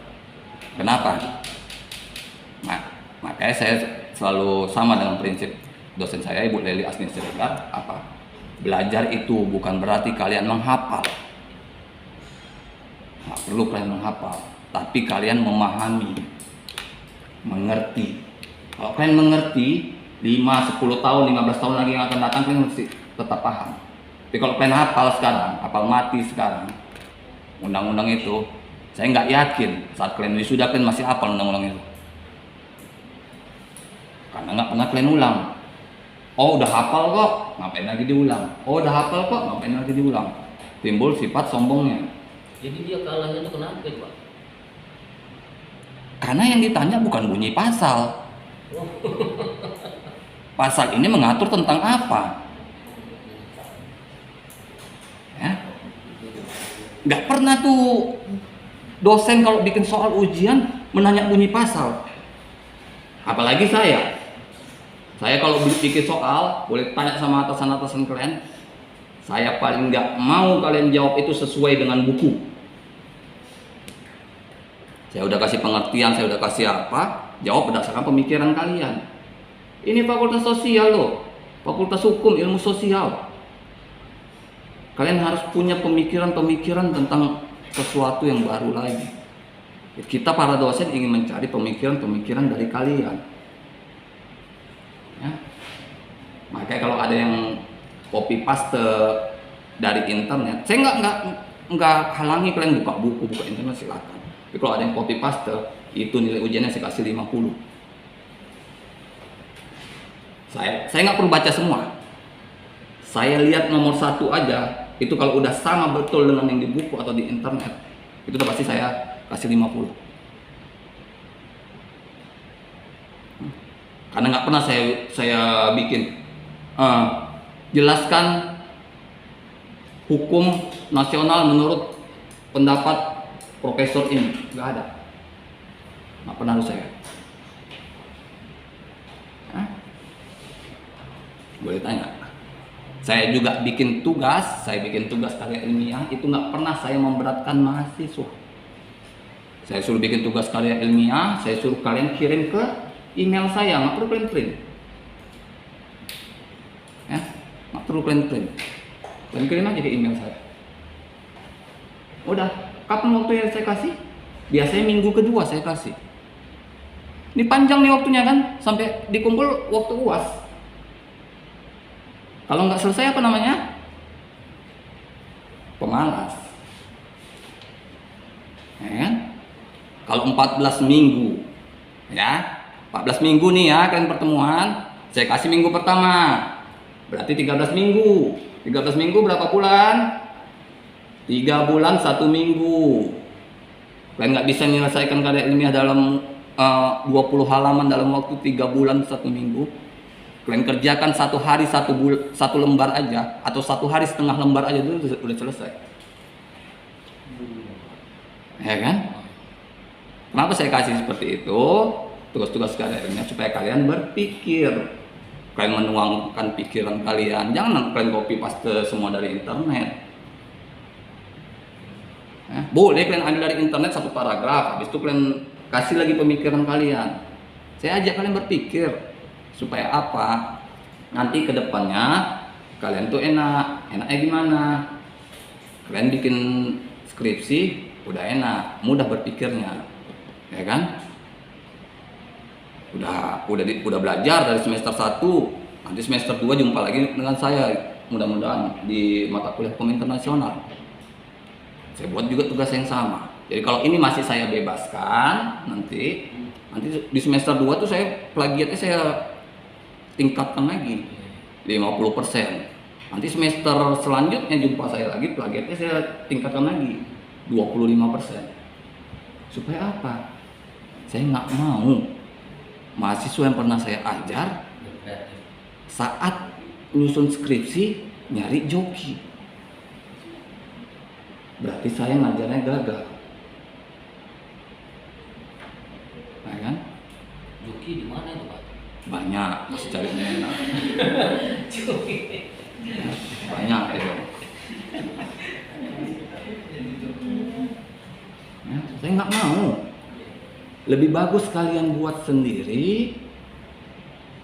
Kenapa? Makanya saya selalu sama dengan prinsip dosen saya Ibu Leli Asni Siregar, apa? Belajar itu bukan berarti kalian menghafal. Nggak perlu kalian menghafal, tapi kalian memahami, mengerti. Kalau kalian mengerti, 5, 10 tahun, 15 tahun lagi yang akan datang kalian mesti tetap paham. Tapi kalau kalian hafal sekarang, hafal mati sekarang undang-undang itu, saya nggak yakin saat kalian wisuda kalian masih hafal undang-undang itu. Karena nggak pernah kalian ulang. Oh udah hafal kok, ngapain lagi diulang? Oh udah hafal kok, ngapain lagi diulang? Timbul sifat sombongnya. Jadi dia kalahnya itu kenapa Pak? Karena yang ditanya bukan bunyi pasal. Pasal ini mengatur tentang apa? Ya. Nggak pernah tuh dosen kalau bikin soal ujian menanya bunyi pasal. Apalagi saya kalau bikin soal boleh tanya sama atasan-atasan kalian, saya paling nggak mau kalian jawab itu sesuai dengan buku. Saya udah kasih pengertian, saya udah kasih apa, jawab berdasarkan pemikiran kalian. Ini fakultas sosial loh, fakultas hukum, ilmu sosial. Kalian harus punya pemikiran-pemikiran tentang sesuatu yang baru lagi. Kita para dosen ingin mencari pemikiran-pemikiran dari kalian. Ya. Makanya kalau ada yang copy paste dari internet, saya nggak halangi kalian buka buku, buka internet, silakan. Tapi kalau ada yang copy paste, itu nilai ujiannya saya kasih 50. Saya nggak perlu baca semua. Saya lihat nomor 1 aja, itu kalau udah sama betul dengan yang di buku atau di internet, itu udah pasti saya kasih 50. Karena nggak pernah saya bikin jelaskan hukum nasional menurut pendapat profesor ini, nggak ada, nggak pernah harus saya. Boleh tanya. Saya juga bikin tugas karya ilmiah, itu nggak pernah saya memberatkan mahasiswa. Saya suruh bikin tugas karya ilmiah, saya suruh kalian kirim ke email saya, nggak perlu print. Ya, nggak perlu print. Dan kirim aja ke email saya. Udah, kapan waktu yang saya kasih? Biasanya minggu kedua saya kasih. Ini panjang nih waktunya kan, sampai dikumpul waktu UAS. Kalau nggak selesai apa namanya? Pemalas. Ya kan? Kalau 14 minggu, ya 14 minggu nih ya kalian pertemuan, saya kasih minggu pertama, berarti 13 minggu. 13 minggu berapa bulan? 3 bulan 1 minggu. Kalian nggak bisa menyelesaikan karya ilmiah dalam 20 halaman dalam waktu 3 bulan 1 minggu. Kalian kerjakan 1 hari 1 lembar aja, atau 1 hari setengah lembar aja dulu udah selesai. Ya kan? Kenapa saya kasih seperti itu? Tugas-tugas kalian supaya kalian berpikir, kalian menuangkan pikiran kalian. Jangan kalian copy paste semua dari internet. Ya, boleh kalian ambil dari internet 1 paragraf, habis itu kalian kasih lagi pemikiran kalian. Saya ajak kalian berpikir supaya apa? Nanti kedepannya kalian tuh enaknya gimana? Kalian bikin skripsi udah enak, mudah berpikirnya, ya kan? Udah belajar dari semester 1, nanti semester 2 jumpa lagi dengan saya, mudah-mudahan di mata kuliah hukum internasional. Saya buat juga tugas yang sama. Jadi kalau ini masih saya bebaskan, nanti di semester 2 tuh saya plagiatnya saya tingkatkan lagi 50%. Nanti semester selanjutnya jumpa saya lagi, plagiatnya saya tingkatkan lagi 25%. Supaya apa? Saya nggak mau mahasiswa yang pernah saya ajar saat nyusun skripsi nyari joki. Berarti saya ngajarnya gagal. Nah, kan? Joki di mana itu Pak? Banyak, masih carinya enak. Banyak itu. Ya, saya nggak mau. Lebih bagus kalian buat sendiri,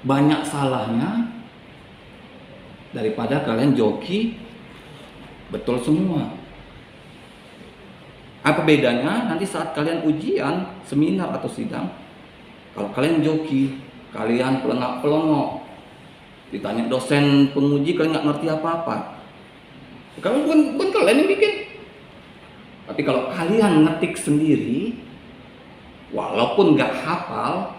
banyak salahnya, daripada kalian joki betul semua. Apa bedanya nanti saat kalian ujian, seminar atau sidang? Kalau kalian joki, kalian pelengak-pelongok. Ditanya dosen penguji, kalian nggak ngerti apa-apa. Kalau bukan kalian yang bikin. Tapi kalau kalian ngetik sendiri, walaupun nggak hafal,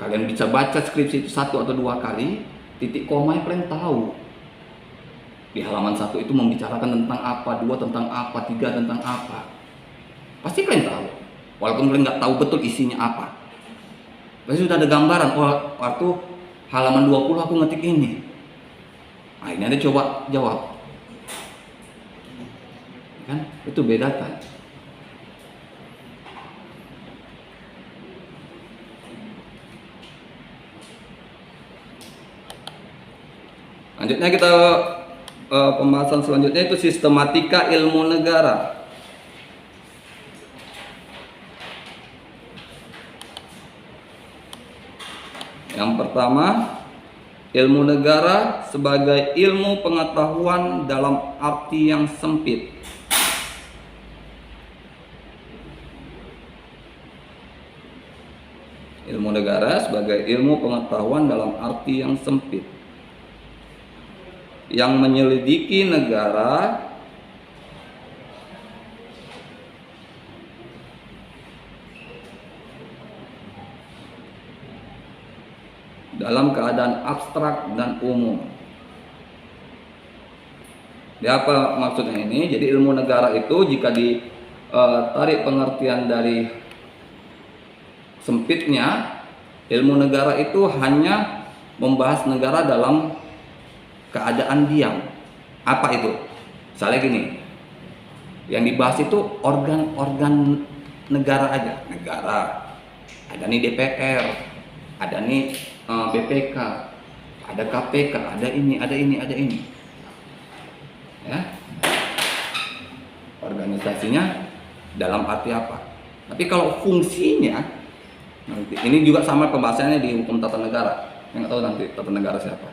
kalian bisa baca skripsi itu 1 atau 2 kali, titik komanya kalian tahu. Di halaman 1 itu membicarakan tentang apa, 2 tentang apa, 3 tentang apa. Pasti kalian tahu, walaupun kalian nggak tahu betul isinya apa. Pasti sudah ada gambaran, oh waktu halaman 20 aku ngetik ini. Nah ini ada coba jawab. Kan? Itu bedakan. Lanjutnya kita pembahasan selanjutnya itu sistematika ilmu negara. Yang pertama, ilmu negara sebagai ilmu pengetahuan dalam arti yang sempit. Ilmu negara sebagai ilmu pengetahuan dalam arti yang sempit, yang menyelidiki negara dalam keadaan abstrak dan umum. Jadi apa maksudnya ini? Jadi ilmu negara itu jika ditarik pengertian dari sempitnya, ilmu negara itu hanya membahas negara dalam keadaan diam. Apa itu? Misalnya gini, yang dibahas itu organ-organ negara aja. Negara, ada nih DPR, ada nih BPK, ada KPK, ada ini, ada ini, ada ini. Ya, organisasinya dalam arti apa? Tapi kalau fungsinya, nanti ini juga sama pembahasannya di hukum tata negara. Yang nggak tahu nanti tata negara siapa.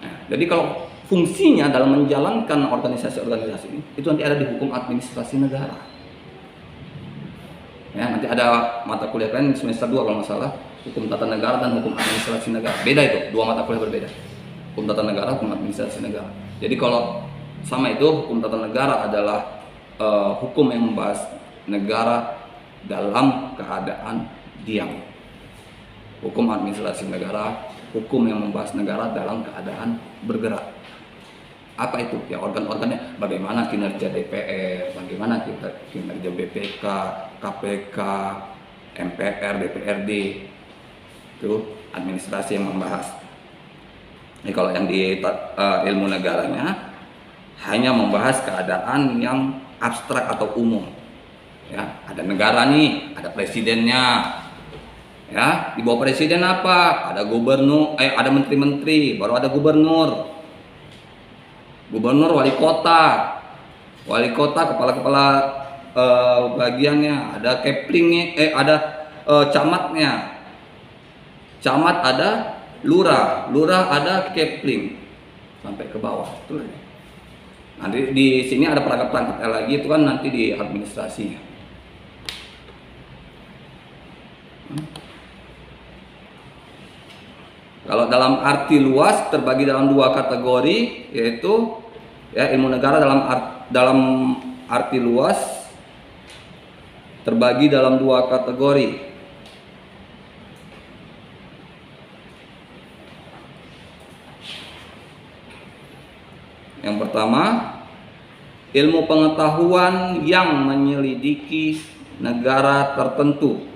Nah, jadi kalau fungsinya dalam menjalankan organisasi-organisasi ini, itu nanti ada di hukum administrasi negara. Ya, nanti ada mata kuliah kalian semester 2 kalau nggak salah, hukum tata negara dan hukum administrasi negara. Beda itu, 2 mata kuliah berbeda. Hukum tata negara, hukum administrasi negara. Jadi kalau sama itu, hukum tata negara adalah hukum yang membahas negara dalam keadaan diam. Hukum administrasi negara, hukum yang membahas negara dalam keadaan bergerak. Apa itu? Ya organ-organnya, bagaimana kinerja DPR, bagaimana kinerja BPK, KPK, MPR, DPRD. Itu administrasi yang membahas. Ini kalau yang di ilmu negaranya hanya membahas keadaan yang abstrak atau umum. Ya, ada negara nih, ada presidennya. Ya, di bawah presiden apa? Ada gubernur, ada menteri-menteri, baru ada gubernur. Gubernur, wali kota, kepala-kepala bagiannya, ada keplingnya, ada camatnya. Camat ada lurah ada kepling sampai ke bawah. Itu nanti di sini ada perangkat-perangkat lagi, itu kan nanti di administrasi. Kalau dalam arti luas terbagi dalam 2 kategori, yaitu ya ilmu negara dalam arti luas terbagi dalam 2 kategori. Yang pertama, ilmu pengetahuan yang menyelidiki negara tertentu.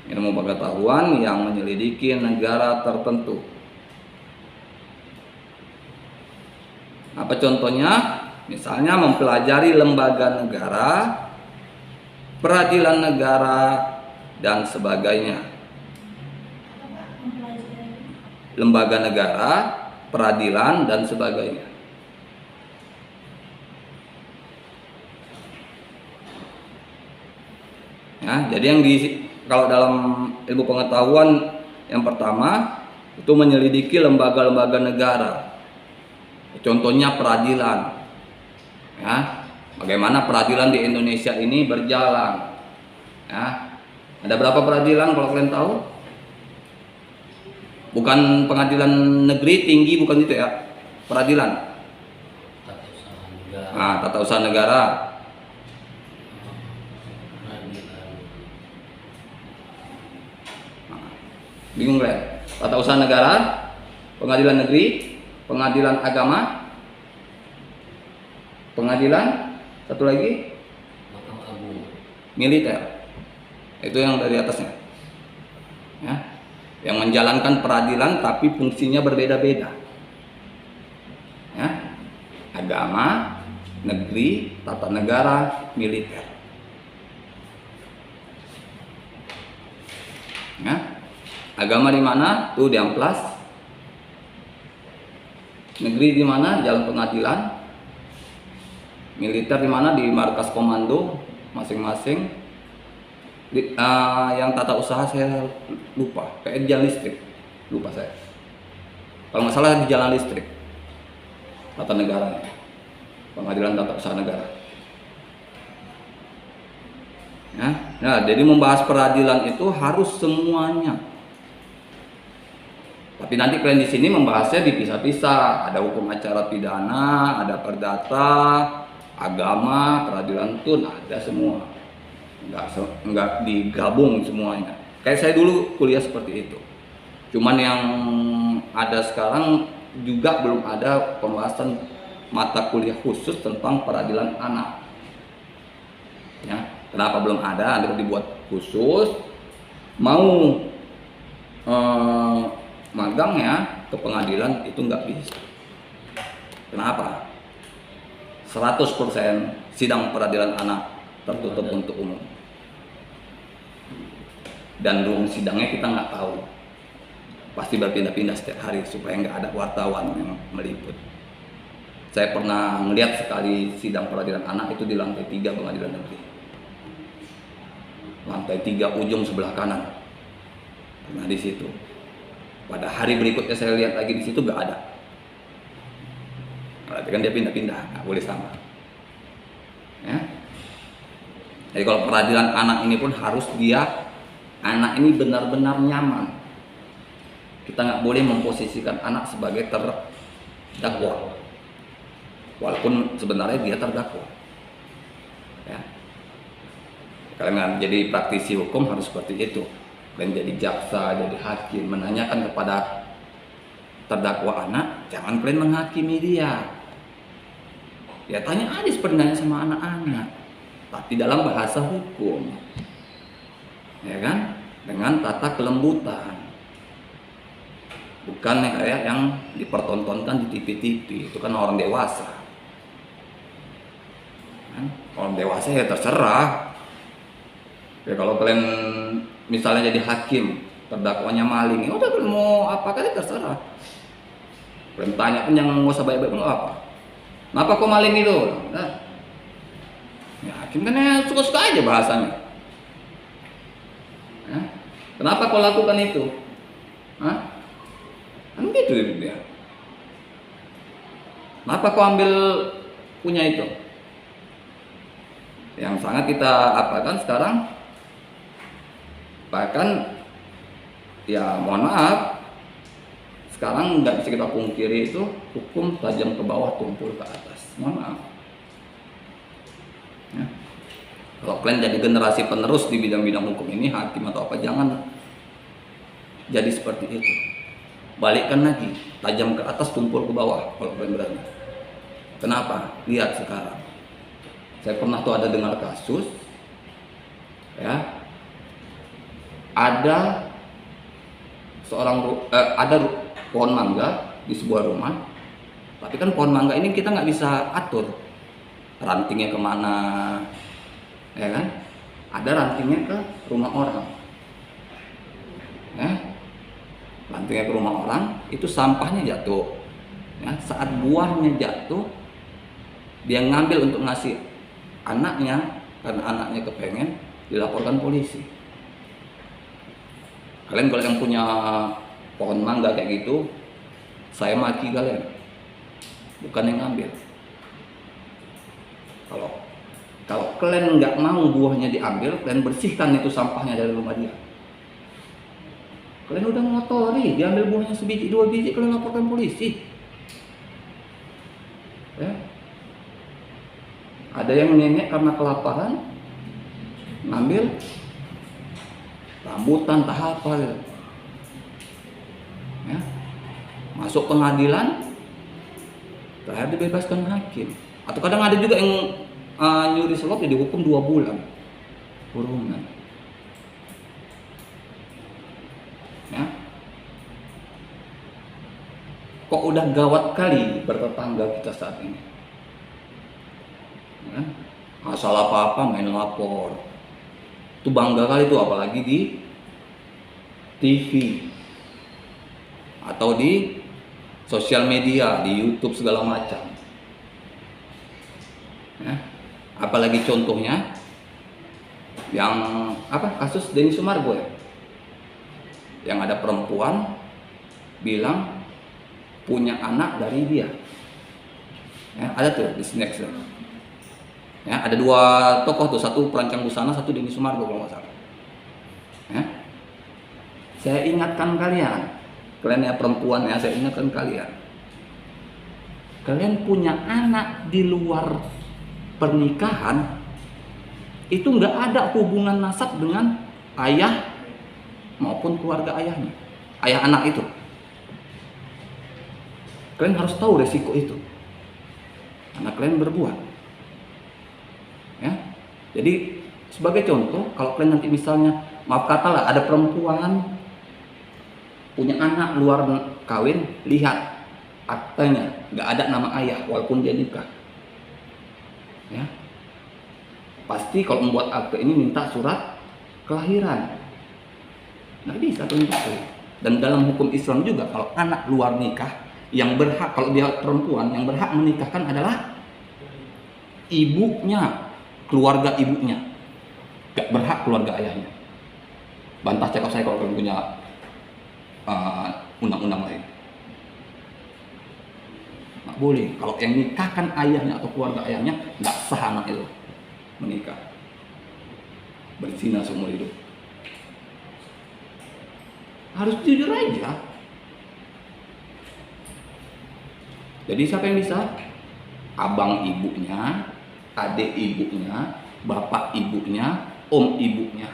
Ilmu pengetahuan yang menyelidiki negara tertentu. Apa contohnya? Misalnya mempelajari lembaga negara, peradilan negara, dan sebagainya. Lembaga negara, peradilan, dan sebagainya. Ya, jadi kalau dalam ilmu pengetahuan yang pertama itu menyelidiki lembaga-lembaga negara. Contohnya peradilan. Ya, bagaimana peradilan di Indonesia ini berjalan. Ya. Ada berapa peradilan kalau kalian tahu? Bukan pengadilan negeri tinggi, bukan itu ya. Peradilan. Tata usaha negara. Nah, tata usaha negara. Peradilan. Bingung kalian? Tata usaha negara, pengadilan negeri, pengadilan agama, pengadilan satu lagi Mahkamah Agung. militer. Itu yang dari atasnya. Ya. Yang menjalankan peradilan tapi fungsinya berbeda-beda. Ya. Agama, negeri, tata negara, militer. Ya. Agama di mana? Tuh di amplas. Negeri di mana? Jalan pengadilan. Militer di mana? Di markas komando masing-masing. Yang tata usaha saya lupa, kayak di jalan listrik, lupa saya. Kalau nggak salah di jalan listrik, tata negara, pengadilan tata usaha negara. Ya, nah jadi membahas peradilan itu harus semuanya. Tapi nanti kalian di sini membahasnya dipisah-pisah. Ada hukum acara pidana, ada perdata, agama, peradilan tun, ada semua. Enggak digabung semuanya. Kayak saya dulu kuliah seperti itu. Cuman yang ada sekarang juga belum ada pembahasan mata kuliah khusus tentang peradilan anak. Ya, kenapa belum ada? Ada dibuat khusus. Mau magang ya ke pengadilan itu nggak bisa. Kenapa? 100% sidang peradilan anak tertutup untuk umum. Dan ruang sidangnya kita nggak tahu. Pasti berpindah-pindah setiap hari supaya nggak ada wartawan yang meliput. Saya pernah melihat sekali sidang peradilan anak itu di lantai 3 pengadilan negeri. Lantai 3 ujung sebelah kanan. Nah di situ. Pada hari berikutnya saya lihat lagi di situ nggak ada. Berarti kan dia pindah-pindah, nggak boleh sama. Ya. Jadi kalau peradilan anak ini pun harus anak ini benar-benar nyaman. Kita nggak boleh memposisikan anak sebagai terdakwa, walaupun sebenarnya dia terdakwa. Ya. Kalian jadi praktisi hukum harus seperti itu. Kalian jadi jaksa, jadi hakim, menanyakan kepada terdakwa anak, jangan kalian menghakimi dia. Ya tanya aja seperti nanya sama anak-anak, tapi dalam bahasa hukum. Ya kan, dengan tata kelembutan, bukan kayak yang dipertontonkan di TV-TV. Itu kan orang dewasa kan? Orang dewasa ya terserah ya. Kalau kalian misalnya jadi hakim, terdakwanya maling, ya udah kalian mau apa kalian terserah. Kalian tanya pun yang nggak usah baik-baik pun apa. Kenapa kok maling itu? Nah, ya hakim kan ya suka-suka aja bahasanya. Hah? Kenapa kau lakukan itu? Hah? Kan gitu dia. Kenapa kau ambil punya itu? Yang sangat kita apakan sekarang, bahkan ya mohon maaf, sekarang nggak bisa kita pungkiri itu hukum tajam ke bawah tumpul ke atas. Mohon maaf. Ya. Kalau kalian jadi generasi penerus di bidang-bidang hukum ini, hakim atau apa, jangan jadi seperti itu. Balikkan lagi, tajam ke atas, tumpul ke bawah kalau kalian berani. Kenapa? Lihat sekarang. Saya pernah tuh ada dengar kasus, ya, ada pohon mangga di sebuah rumah, tapi kan pohon mangga ini kita nggak bisa atur rantingnya kemana. Ya kan, ada rantingnya ke rumah orang, ya, rantingnya ke rumah orang, itu sampahnya jatuh, ya, saat buahnya jatuh, dia ngambil untuk ngasih anaknya, karena anaknya kepengen, dilaporkan polisi. Kalian kalau yang punya pohon mangga kayak gitu, saya maki kalian, bukan yang ngambil. Kalau Kalau kalian nggak mau buahnya diambil, kalian bersihkan itu sampahnya dari rumah dia. Kalian udah ngotori, diambil buahnya sebiji, 2 biji, kalian laporkan polisi. Ya. Ada yang nenek karena kelaparan, ngambil rambutan, tahap apa, ya. Masuk pengadilan, terakhir dibebaskan hakim. Atau kadang ada juga yang nyuri selop ya dihukum 2 bulan kurungan. Ya. Kok udah gawat kali bertetangga kita saat ini. Ya. Asal apa-apa main lapor. Itu bangga kali itu, apalagi di TV atau di sosial media, di YouTube segala macam. Ya. Apalagi contohnya yang kasus Denny Sumargo ya, yang ada perempuan bilang punya anak dari dia. Ya, ada tuh di Snack. Ya, ada 2 tokoh tuh, satu perancang busana, satu Denny Sumargo kalau nggak salah. Ya. Saya ingatkan kalian ya perempuan ya, saya ingatkan kalian. Kalian punya anak di luar pernikahan, itu nggak ada hubungan nasab dengan ayah maupun keluarga ayahnya, ayah anak itu. Kalian harus tahu resiko itu. Anak kalian berbuat. Ya. Jadi sebagai contoh, kalau kalian nanti misalnya, maaf kata lah, ada perempuan punya anak luar kawin, lihat aktenya nggak ada nama ayah walaupun dia nikah. Ya. Pasti kalau membuat akte ini minta surat kelahiran. Nggak bisa tuh. Dan dalam hukum Islam juga, kalau anak luar nikah, yang berhak, kalau dia perempuan, yang berhak menikahkan adalah ibunya, keluarga ibunya. Gak berhak keluarga ayahnya. Bantah cakap saya kalau kalian punya undang-undang lain. Nggak boleh. Kalau yang nikahkan ayahnya atau keluarga ayahnya, nggak sah anak itu menikah, berzina seumur hidup. Harus jujur aja. Jadi siapa yang bisa? Abang ibunya, adik ibunya, bapak ibunya, om ibunya.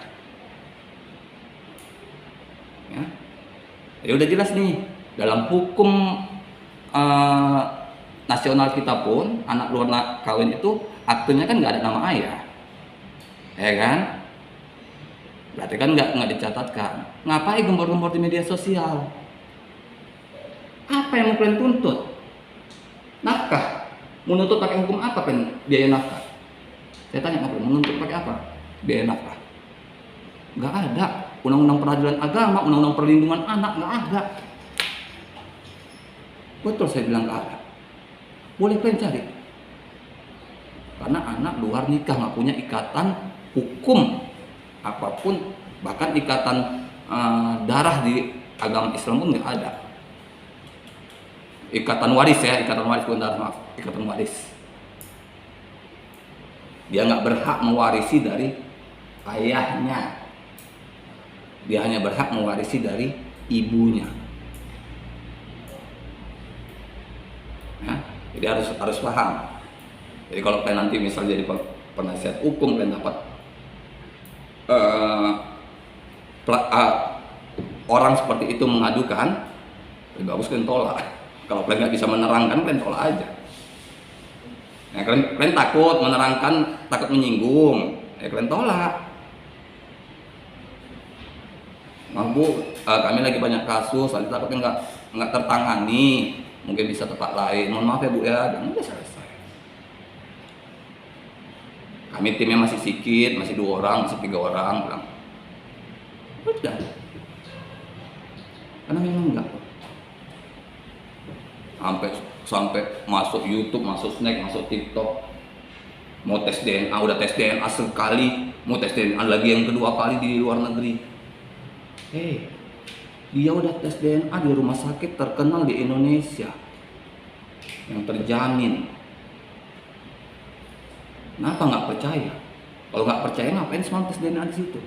Ya, jadi udah jelas nih, dalam hukum nasional kita pun, anak luar kawin itu aktenya kan nggak ada nama ayah, ya kan? Berarti kan nggak dicatatkan. Ngapain gembor-gembor di media sosial? Apa yang mau kalian tuntut? Nafkah? Menuntut pakai hukum apa kan biaya nafkah? Saya tanya sama kalian, menuntut pakai apa biaya nafkah? Nggak ada. Undang-undang peradilan agama, undang-undang perlindungan anak, nggak ada. Betul saya bilang nggak ada. Boleh kalian cari. Karena anak luar nikah nggak punya ikatan hukum apapun, bahkan ikatan darah di agama Islam pun nggak ada. Ikatan waris ya, ikatan waris bukan darah, maaf, ikatan waris. Dia nggak berhak mewarisi dari ayahnya. Dia hanya berhak mewarisi dari ibunya. Ya, jadi harus paham. Jadi kalau kalian nanti misal jadi penasihat hukum, kalian dapat orang seperti itu mengadukan, lebih bagus kalian tolak. Kalau kalian nggak bisa menerangkan, kalian tolak aja. Nah, kalian takut menerangkan, takut menyinggung, ya kalian tolak. Maaf Bu, kami lagi banyak kasus, nanti takutnya nggak tertangani, mungkin bisa tempat lain. Mohon maaf ya Bu ya, dan udah selesai. Kami timnya masih sedikit, masih 2 orang, masih 3 orang, bilang. Udah. Karena memang enggak. Sampai masuk YouTube, masuk Snack, masuk TikTok. Mau tes DNA, udah tes DNA sekali, mau tes DNA lagi yang kedua kali di luar negeri. Dia udah tes DNA di rumah sakit terkenal di Indonesia yang terjamin. Kenapa nggak percaya? Kalau nggak percaya ngapain semua tes DNA di situ?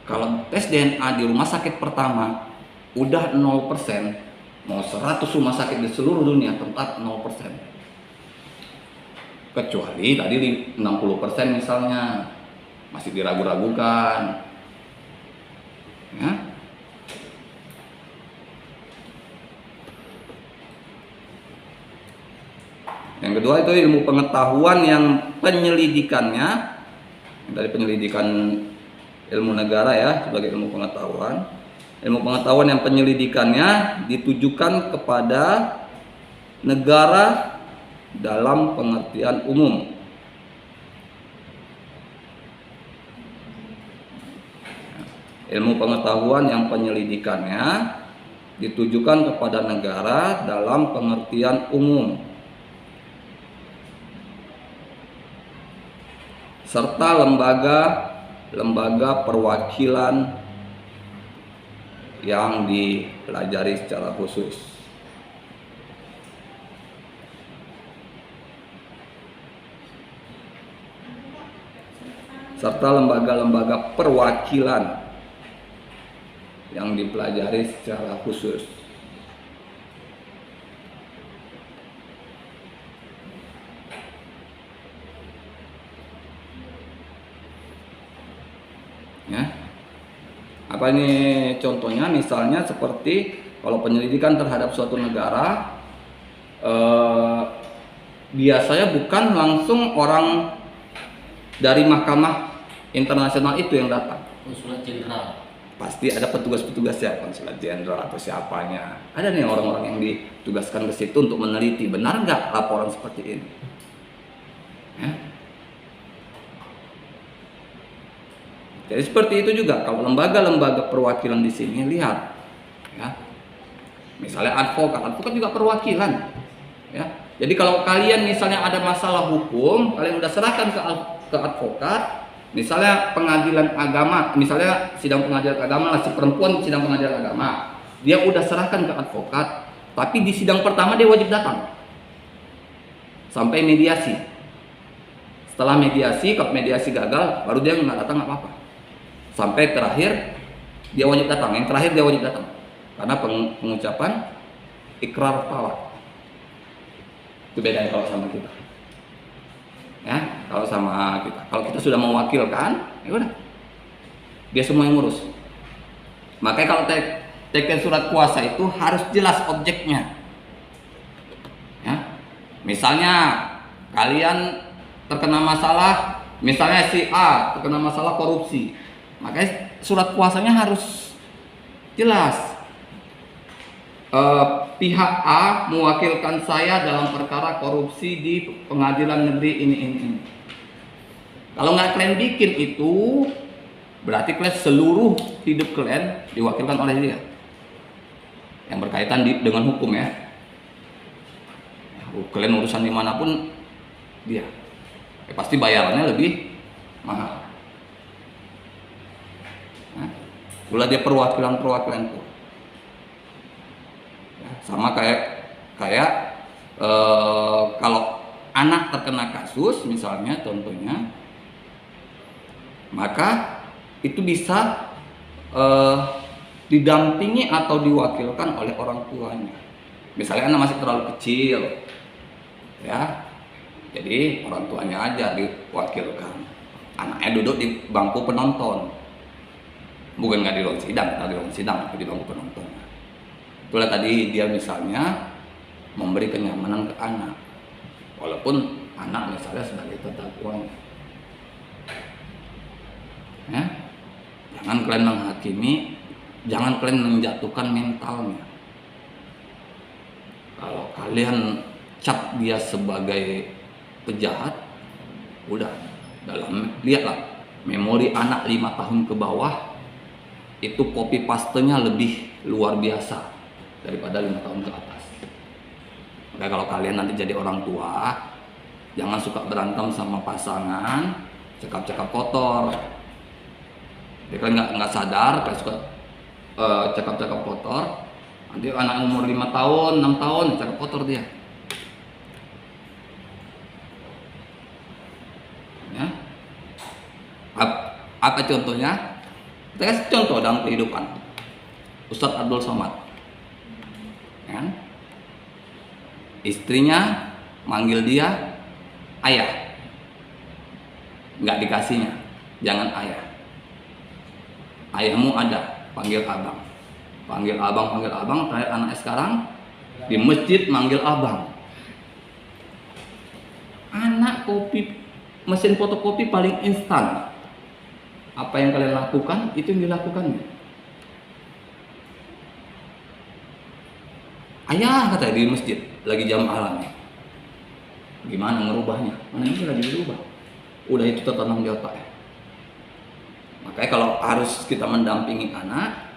Kalau tes DNA di rumah sakit pertama udah 0%, mau 100 rumah sakit di seluruh dunia tempat 0%. Kecuali tadi di 60% misalnya masih diragu-ragukan. Ya. Yang kedua itu ilmu pengetahuan yang penyelidikannya dari penyelidikan ilmu negara ya sebagai ilmu pengetahuan. Ilmu pengetahuan yang penyelidikannya ditujukan kepada negara dalam pengertian umum. Ilmu pengetahuan yang penyelidikannya ditujukan kepada negara dalam pengertian umum, serta lembaga perwakilan yang dipelajari secara khusus. Serta lembaga-lembaga perwakilan yang dipelajari secara khusus. Ya. Apa ini contohnya? Misalnya seperti kalau penyelidikan terhadap suatu negara, biasanya bukan langsung orang dari mahkamah internasional itu yang datang. Konsulat jenderal. Pasti ada petugas-petugas ya, konsulat jenderal atau siapanya. Ada nih orang-orang yang ditugaskan ke situ untuk meneliti benar nggak laporan seperti ini. Ya. Jadi seperti itu juga kalau lembaga-lembaga perwakilan di sini lihat, ya. Misalnya advokat juga perwakilan, ya. Jadi kalau kalian misalnya ada masalah hukum, kalian udah serahkan ke advokat. Misalnya pengadilan agama, misalnya sidang pengadilan agama, si perempuan sidang pengadilan agama, dia udah serahkan ke advokat, tapi di sidang pertama dia wajib datang sampai mediasi. Setelah mediasi, kalau mediasi gagal, baru dia nggak datang nggak apa-apa. Sampai terakhir dia wajib datang, yang terakhir dia wajib datang karena pengucapan ikrar talak. Itu beda kalau sama kita. Ya, kalau sama kita. Kalau kita sudah mewakilkan, ya udah. Dia semua yang ngurus. Makanya kalau teken surat kuasa itu harus jelas objeknya. Ya. Misalnya kalian terkena masalah, misalnya si A terkena masalah korupsi. Makanya surat kuasanya harus jelas. Pihak A mewakilkan saya dalam perkara korupsi di pengadilan negeri ini. Kalau nggak kalian bikin itu, berarti kalian seluruh hidup kalian diwakilkan oleh dia. Yang berkaitan dengan hukum ya. Kalian urusan dimanapun dia. Ya, pasti bayarannya lebih mahal. Nah, itulah dia perwakilan itu. Sama kayak kalau anak terkena kasus misalnya contohnya, maka itu bisa didampingi atau diwakilkan oleh orang tuanya. Misalnya anak masih terlalu kecil, ya, jadi orang tuanya aja diwakilkan. Anaknya duduk di bangku penonton, bukan nggak di ruang sidang, tapi di bangku penonton. Itulah tadi dia misalnya memberi kenyamanan ke anak, walaupun anak misalnya sebagai terdakwa. Ya, jangan kalian menghakimi, jangan kalian menjatuhkan mentalnya. Kalau kalian cap dia sebagai penjahat, udah lihatlah memori anak 5 tahun ke bawah itu copy pastenya lebih luar biasa daripada 5 tahun ke atas. Makanya kalau kalian nanti jadi orang tua, jangan suka berantem sama pasangan, cakap-cakap kotor. Jadi kalian nggak sadar, kalian suka cakap-cakap kotor. Nanti anak umur 5 tahun, 6 tahun cakap kotor dia. Apa contohnya? Kita kasih contoh dalam kehidupan. Ustadz Abdul Somad, kan? Istrinya manggil dia ayah, nggak dikasihnya, jangan ayah. Ayahmu ada, panggil abang. Panggil abang. Terakhir anak sekarang di masjid manggil abang. Anak kopi, mesin fotokopi paling instan. Apa yang kalian lakukan, itu yang dilakukannya. Ayah kata di masjid, lagi jam alamnya. Gimana ngerubahnya? Mana ini lagi berubah. Udah itu tertanam di otak ya. Makanya kalau harus kita mendampingi anak,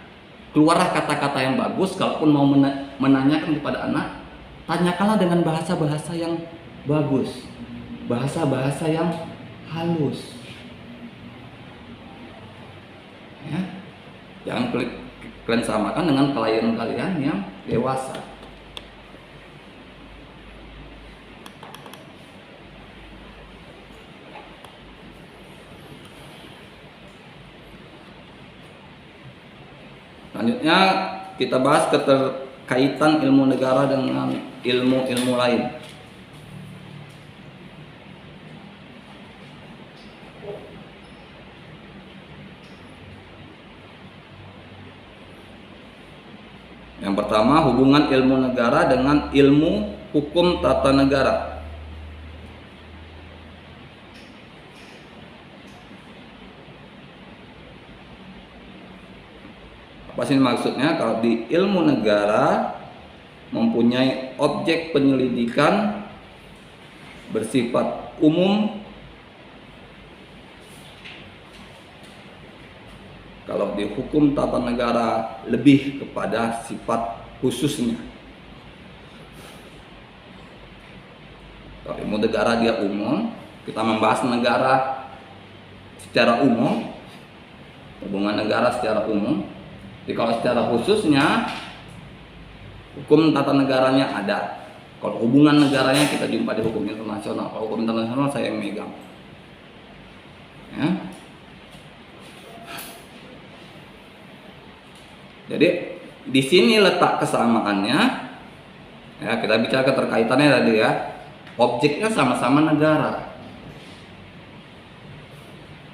keluarlah kata-kata yang bagus. Kalaupun mau menanyakan kepada anak, tanyakanlah dengan bahasa-bahasa yang bagus, bahasa-bahasa yang halus. Ya, jangan kalian samakan dengan klien kalian yang dewasa. Selanjutnya kita bahas keterkaitan ilmu negara dengan ilmu-ilmu lain. Yang pertama, hubungan ilmu negara dengan ilmu hukum tata negara. Apa sih maksudnya? Kalau di ilmu negara mempunyai objek penyelidikan bersifat umum. Kalau di hukum tata negara lebih kepada sifat khususnya. Kalau ilmu negara dia umum, kita membahas negara secara umum, hubungan negara secara umum. Jadi kalau secara khususnya hukum tata negaranya ada. Kalau hubungan negaranya kita jumpa di hukum internasional. Kalau hukum internasional saya yang megang. Ya. Jadi di sini letak kesamaannya. Ya, kita bicara keterkaitannya tadi ya. Objeknya sama-sama negara.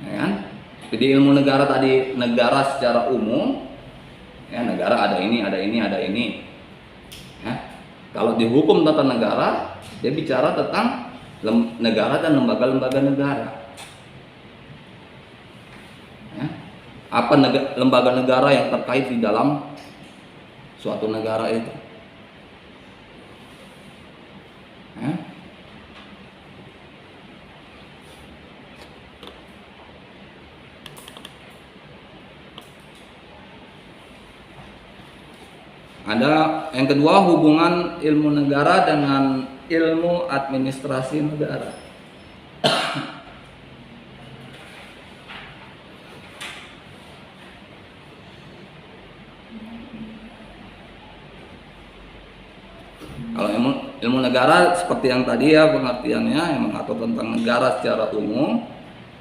Ya kan? Jadi ilmu negara tadi negara secara umum. Ya, negara ada ini, ada ini, ada ini. Ya. Kalau di hukum tata negara, dia bicara tentang negara dan lembaga-lembaga negara. Ya. Apa lembaga negara yang terkait di dalam suatu negara itu? Ya. Ada yang kedua, hubungan ilmu negara dengan ilmu administrasi negara. Kalau ilmu negara seperti yang tadi ya pengertiannya, yang mengatur tentang negara secara umum.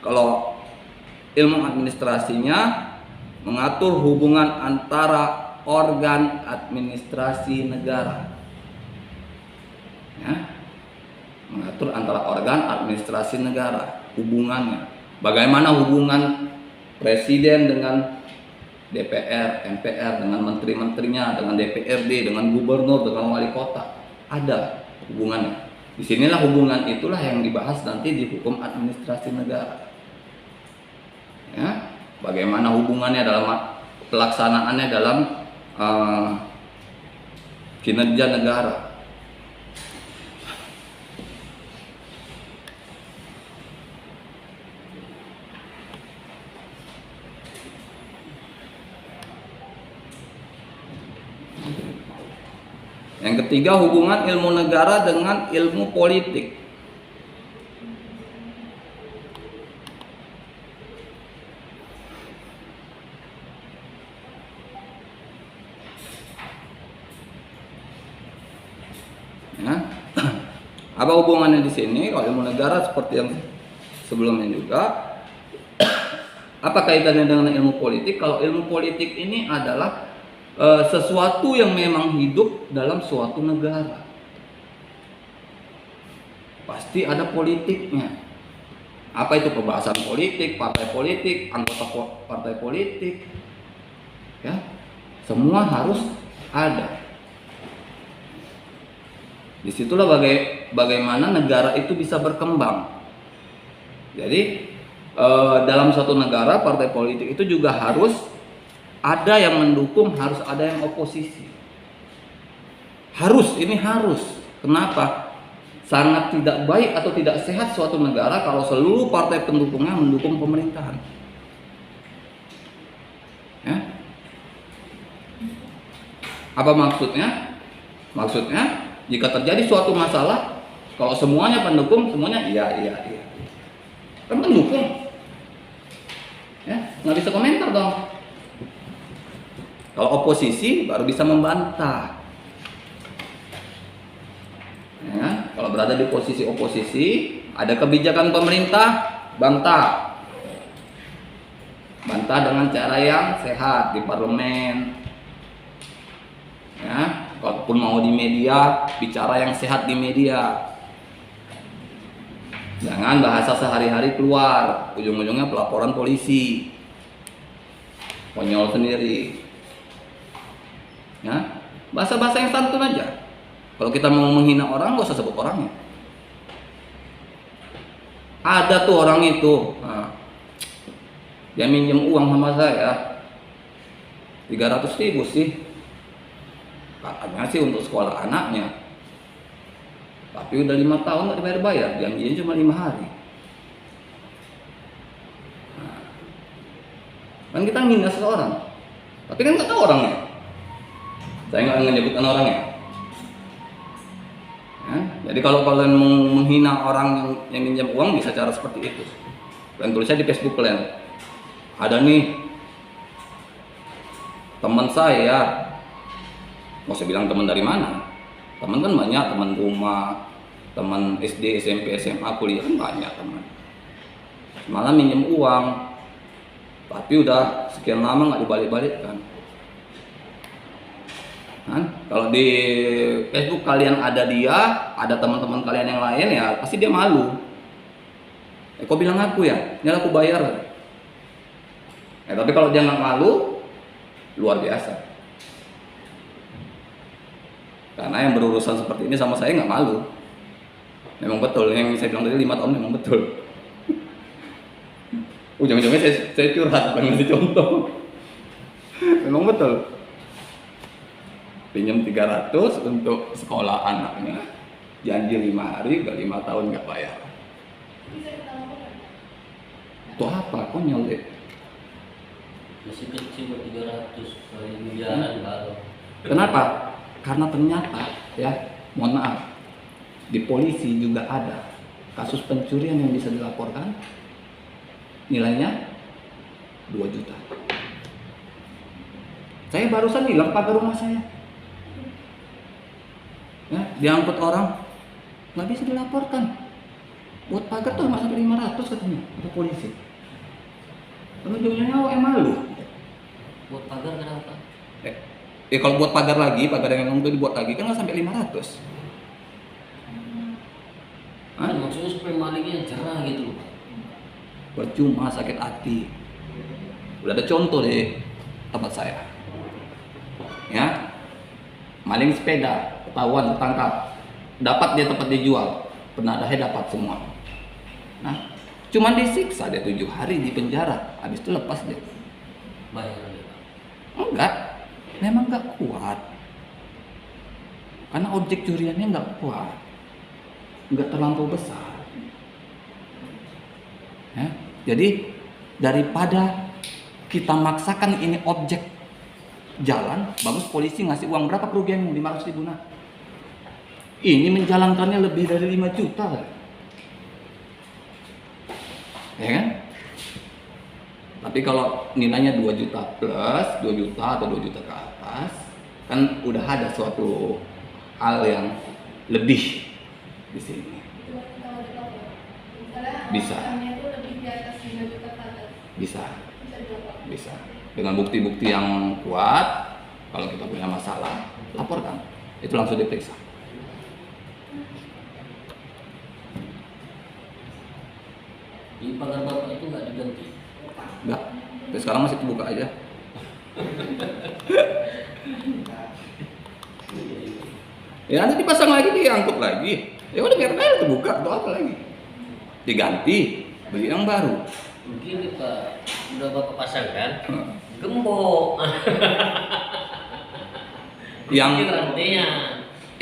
Kalau ilmu administrasinya mengatur hubungan antara organ administrasi negara, ya, mengatur antara organ administrasi negara, hubungannya, bagaimana hubungan presiden dengan DPR, MPR, dengan menteri-menterinya, dengan DPRD, dengan gubernur, dengan wali kota, ada hubungannya. Disinilah hubungan itulah yang dibahas nanti di hukum administrasi negara. Ya, bagaimana hubungannya dalam pelaksanaannya dalam kinerja negara. Yang ketiga, hubungan ilmu negara dengan ilmu politik. Ya. Apa hubungannya di sini? Kalau ilmu negara seperti yang sebelumnya juga, Apa kaitannya dengan ilmu politik? Kalau ilmu politik ini adalah sesuatu yang memang hidup dalam suatu negara. Pasti ada politiknya. Apa itu pembahasan politik, partai politik, anggota partai politik, ya, semua harus ada. Disitulah bagaimana negara itu bisa berkembang. Jadi dalam suatu negara partai politik itu juga harus ada yang mendukung, harus ada yang oposisi. Ini harus. Kenapa? Sangat tidak baik atau tidak sehat suatu negara kalau seluruh partai pendukungnya mendukung pemerintahan. Ya. Apa maksudnya? Maksudnya jika terjadi suatu masalah, kalau semuanya pendukung, semuanya iya. Kan pendukung. Ya, nggak bisa komentar dong. Kalau oposisi baru bisa membantah. Ya, kalau berada di posisi oposisi, ada kebijakan pemerintah, bantah dengan cara yang sehat di parlemen. Ya, kalaupun mau di media, bicara yang sehat di media. Jangan bahasa sehari-hari keluar, ujung-ujungnya pelaporan polisi. Konyol sendiri. Ya, bahasa-bahasa yang santun aja. Kalau kita mau menghina orang, gak usah sebut orangnya. Ada tuh orang itu, dia minjem uang sama saya 300.000 sih. Katanya sih untuk sekolah anaknya. Tapi udah 5 tahun gak dibayar-bayar, janjinya cuma 5 hari. Kan kita menghina seseorang, tapi kan gak tahu orangnya. Saya nggak menyebutkan orangnya. Ya, jadi kalau kalian menghina orang yang minjam uang bisa cara seperti itu. Kalian tulisnya di Facebook kalian. Ada nih teman saya, mau saya bilang teman dari mana? Teman kan banyak, teman rumah, teman SD, SMP, SMA, kuliah kan banyak teman. Malah minjem uang, tapi udah sekian lama nggak dibalik-balikkan. Kalau di Facebook kalian ada dia, ada teman-teman kalian yang lain, ya pasti dia malu. Kok bilang aku ya? Ini aku bayar. Tapi kalau dia nggak malu, luar biasa. Karena yang berurusan seperti ini sama saya nggak malu. Memang betul, yang saya bilang tadi 5 tahun memang betul. Ujung-ujungnya saya curhat, bukan ngasih contoh. Memang betul. Pinjam 300 untuk sekolah anaknya, janji 5 hari, udah 5 tahun nggak bayar. Itu apa? Konyol deh. Masih kecil 300 kali miliaran baru. Kenapa? Karena ternyata ya, mohon maaf, di polisi juga ada kasus pencurian yang bisa dilaporkan, nilainya 2 juta. Saya barusan bilang pagar rumah saya. Ya, diangkut orang, nggak bisa dilaporkan. Buat pagar tuh nggak sampai 500 katanya, atau polisi. Kalau ujungnya awak yang malu. Buat pagar kenapa? Kalau buat pagar lagi, pagar yang itu dibuat lagi kan nggak sampai 500. Kan maksudnya supaya malingnya cerah gitu loh. Percuma, sakit hati. Udah ada contoh di tempat saya. Ya, maling sepeda, ketahuan, ketangkap, dapat dia tempat dijual, penadahnya dapat semua. Nah, cuman disiksa dia 7 hari di penjara, habis itu lepas dia. Bayar dia. Enggak, memang enggak kuat. Karena objek curiannya enggak kuat, enggak terlampau besar. Ya, jadi daripada kita maksakan ini objek jalan, bagus polisi ngasih uang berapa kerugianmu? 500.000. Nah, ini menjalankannya lebih dari 5 juta. Ya kan? Tapi kalau nilainya 2 juta plus, 2 juta atau 2 juta ke atas, kan udah ada suatu hal yang lebih di sini. Bisa. Bisa. juga Pak. Bisa. Dengan bukti-bukti yang kuat, kalau kita punya masalah, laporkan. Itu langsung diperiksa. Di pagar bapak itu nggak diganti. Enggak. Tapi sekarang masih terbuka aja. Ya nanti dipasang lagi, diangkut lagi. Ya udah biar aja terbuka, atau apa lagi? Diganti, beli yang baru. Begini Pak, udah bapak pasang kan? Gembok. Yang Ini rantainya.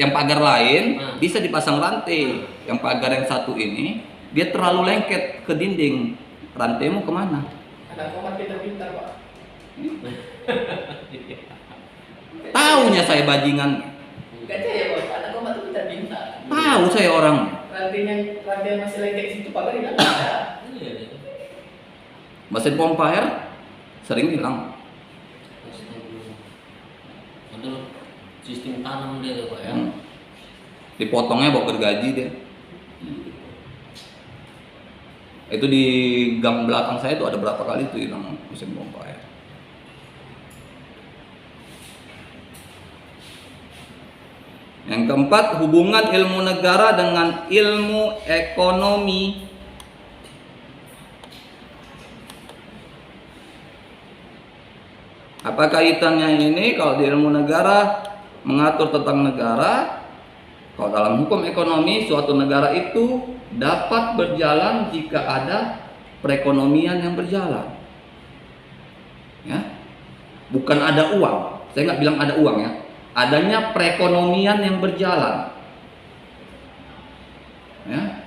yang pagar lain Nah. bisa dipasang rantai. Yang pagar yang satu ini dia terlalu lengket ke dinding. Rantaimu kemana? Anak komat pintar-pintar Pak. Taunya saya bajingan. Gak ya Pak, anak komat itu pintar-pintar. Tahu saya orang. Rantai yang masih lengket di situ pagar hilang ada. Iya. Mesin pompa air sering hilang. Astagfirullah. Padahal sistem tanam dia tuh Pak ya. Dipotongnya bawa gergaji dia. Itu di gang belakang saya itu ada berapa kali tuh hilang mesin pompa air. Yang keempat, hubungan ilmu negara dengan ilmu ekonomi. Apa kaitannya ini? Kalau di ilmu negara mengatur tentang negara, kalau dalam hukum ekonomi suatu negara itu dapat berjalan jika ada perekonomian yang berjalan. Ya, bukan ada uang. Saya nggak bilang ada uang ya. Adanya perekonomian yang berjalan. Ya,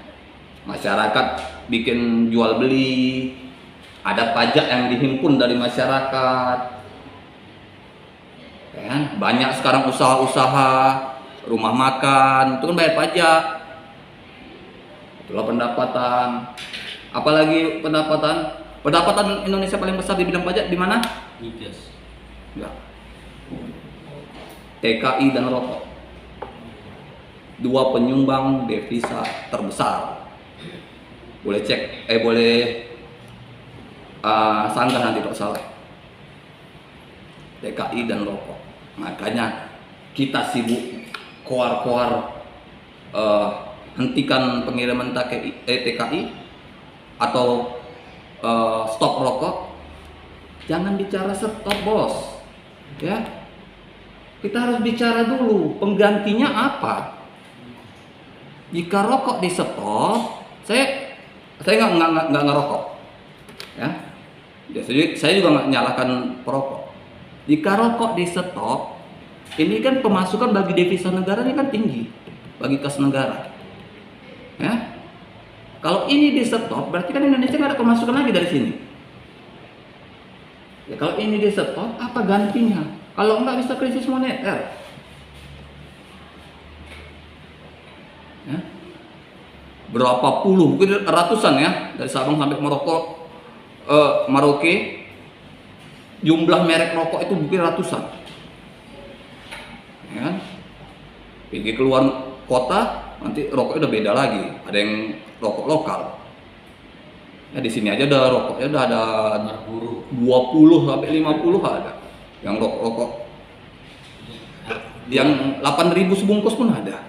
masyarakat bikin jual beli, ada pajak yang dihimpun dari masyarakat. Ya, banyak sekarang usaha-usaha rumah makan itu kan bayar pajak. Itulah pendapatan. Apalagi pendapatan Indonesia paling besar di bidang pajak di mana? Migas. Enggak. TKI dan rokok. Dua penyumbang devisa terbesar. Boleh cek, sanggah nanti kalau salah. TKI dan rokok. Makanya kita sibuk koar-koar hentikan pengiriman TKI atau stop rokok. Jangan bicara stop bos, ya. Kita harus bicara dulu penggantinya apa. Jika rokok di stop, saya nggak ngerokok, ya. Saya juga nggak nyalakan perokok. Jika rokok di stop, ini kan pemasukan bagi devisa negara ini kan tinggi bagi kas negara, ya. Kalau ini di stop, berarti kan Indonesia nggak ada pemasukan lagi dari sini. Ya, kalau ini di stop, apa gantinya? Kalau nggak bisa krisis moneter, ya. Berapa puluh, mungkin ratusan ya, dari Sabang sampai Merauke, jumlah merek rokok itu mungkin ratusan. Ya. Pergi keluar kota, nanti rokoknya udah beda lagi. Ada yang rokok lokal. Ya di sini aja udah rokoknya udah ada Marlboro. 20 sampai 50 ada. Yang rokok yang 8.000 sebungkus pun ada.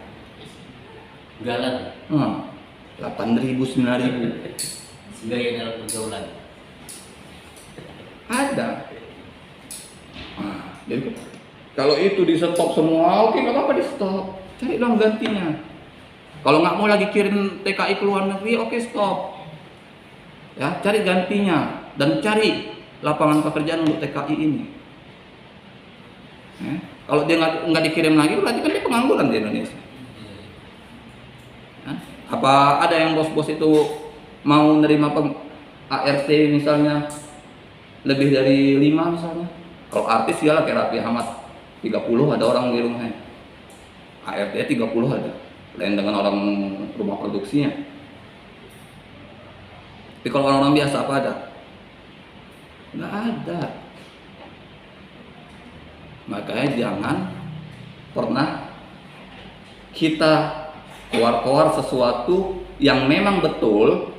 Galan. 8.000, 9.000 Gaya dalam pergaulan. ada. Jadi kalau itu di stop semua, oke nggak apa-apa di stop. Cari dong gantinya. Kalau nggak mau lagi kirim TKI ke luar negeri, oke stop. Ya, cari gantinya dan cari lapangan pekerjaan untuk TKI ini. Ya. Kalau dia nggak dikirim lagi, berarti kan dia pengangguran di Indonesia. Ya. Apa ada yang bos-bos itu mau nerima ART misalnya lebih dari 5 misalnya? Kalau artis ya lah kayak Raffi Ahmad 30 ada orang di rumahnya. ART 30 ada. Lain dengan orang rumah produksinya. Tapi kalau orang-orang biasa apa ada? Nggak ada. Makanya jangan pernah kita keluar-keluar sesuatu yang memang betul,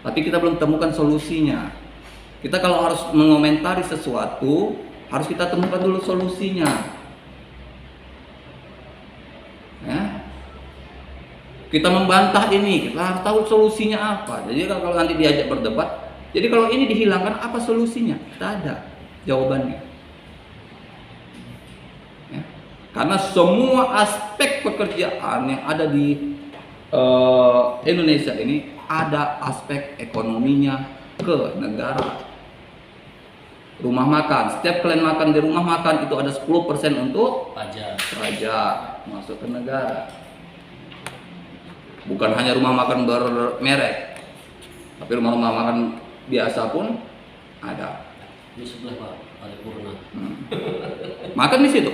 tapi kita belum temukan solusinya. Kita kalau harus mengomentari sesuatu, harus kita temukan dulu solusinya. Ya. Kita membantah ini, kita harus tahu solusinya apa. Jadi kalau nanti diajak berdebat, jadi kalau ini dihilangkan, apa solusinya? Kita ada jawabannya. Ya. Karena semua aspek pekerjaan yang ada di Indonesia ini ada aspek ekonominya ke negara. Rumah makan, setiap kalian makan di rumah makan itu ada 10% untuk Pajak. masuk ke negara. Bukan hanya rumah makan bermerek, tapi rumah-rumah makan biasa pun ada. Di sebelah Pak, paripurna. Makan di situ,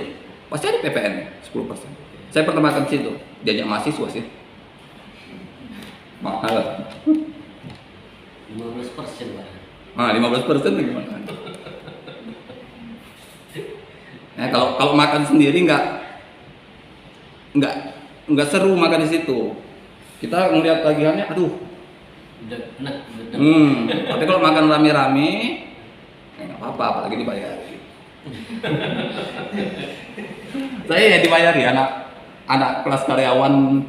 pasti ada PPN 10%. Saya pernah makan di situ, diajak mahasiswa sih. Mahal. 15% Pak. Nah, 15% gimana? Nah, kalau makan sendiri nggak seru makan di situ. Kita ngelihat tagihannya, aduh. Udah enak. Tapi kalau makan rame-rame, nggak apa-apa, apalagi dibayari. Saya ya dibayari anak kelas karyawan.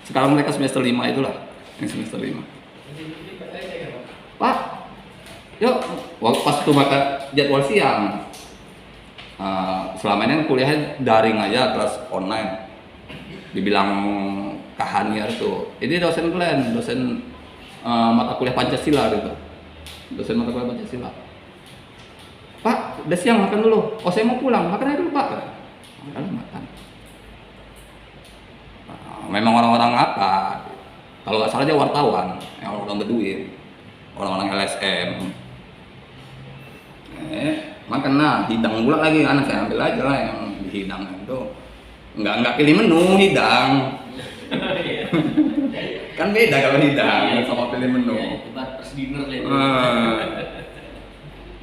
Sekarang mereka semester 5 itulah, yang semester 5. Pak, yuk, waktu pas itu makan jadwal siang. Selama ini kuliahnya daring aja, kelas online. Dibilang kahaniar tuh. Ini dosen kalian, dosen mata kuliah Pancasila gitu. Dosen mata kuliah Pancasila. Pak, udah siang makan dulu. Oh, saya mau pulang, makan aja dulu Pak. Makan. Memang orang-orang apa? Kalau nggak salah aja wartawan, yang orang berduit, orang-orang LSM. Makan hidang pula lagi, anak saya ambil aja lah yang dihidang itu. Nggak pilih menu hidang. Kan beda kalau hidang sama pilih menu. Debat pas dinner lah.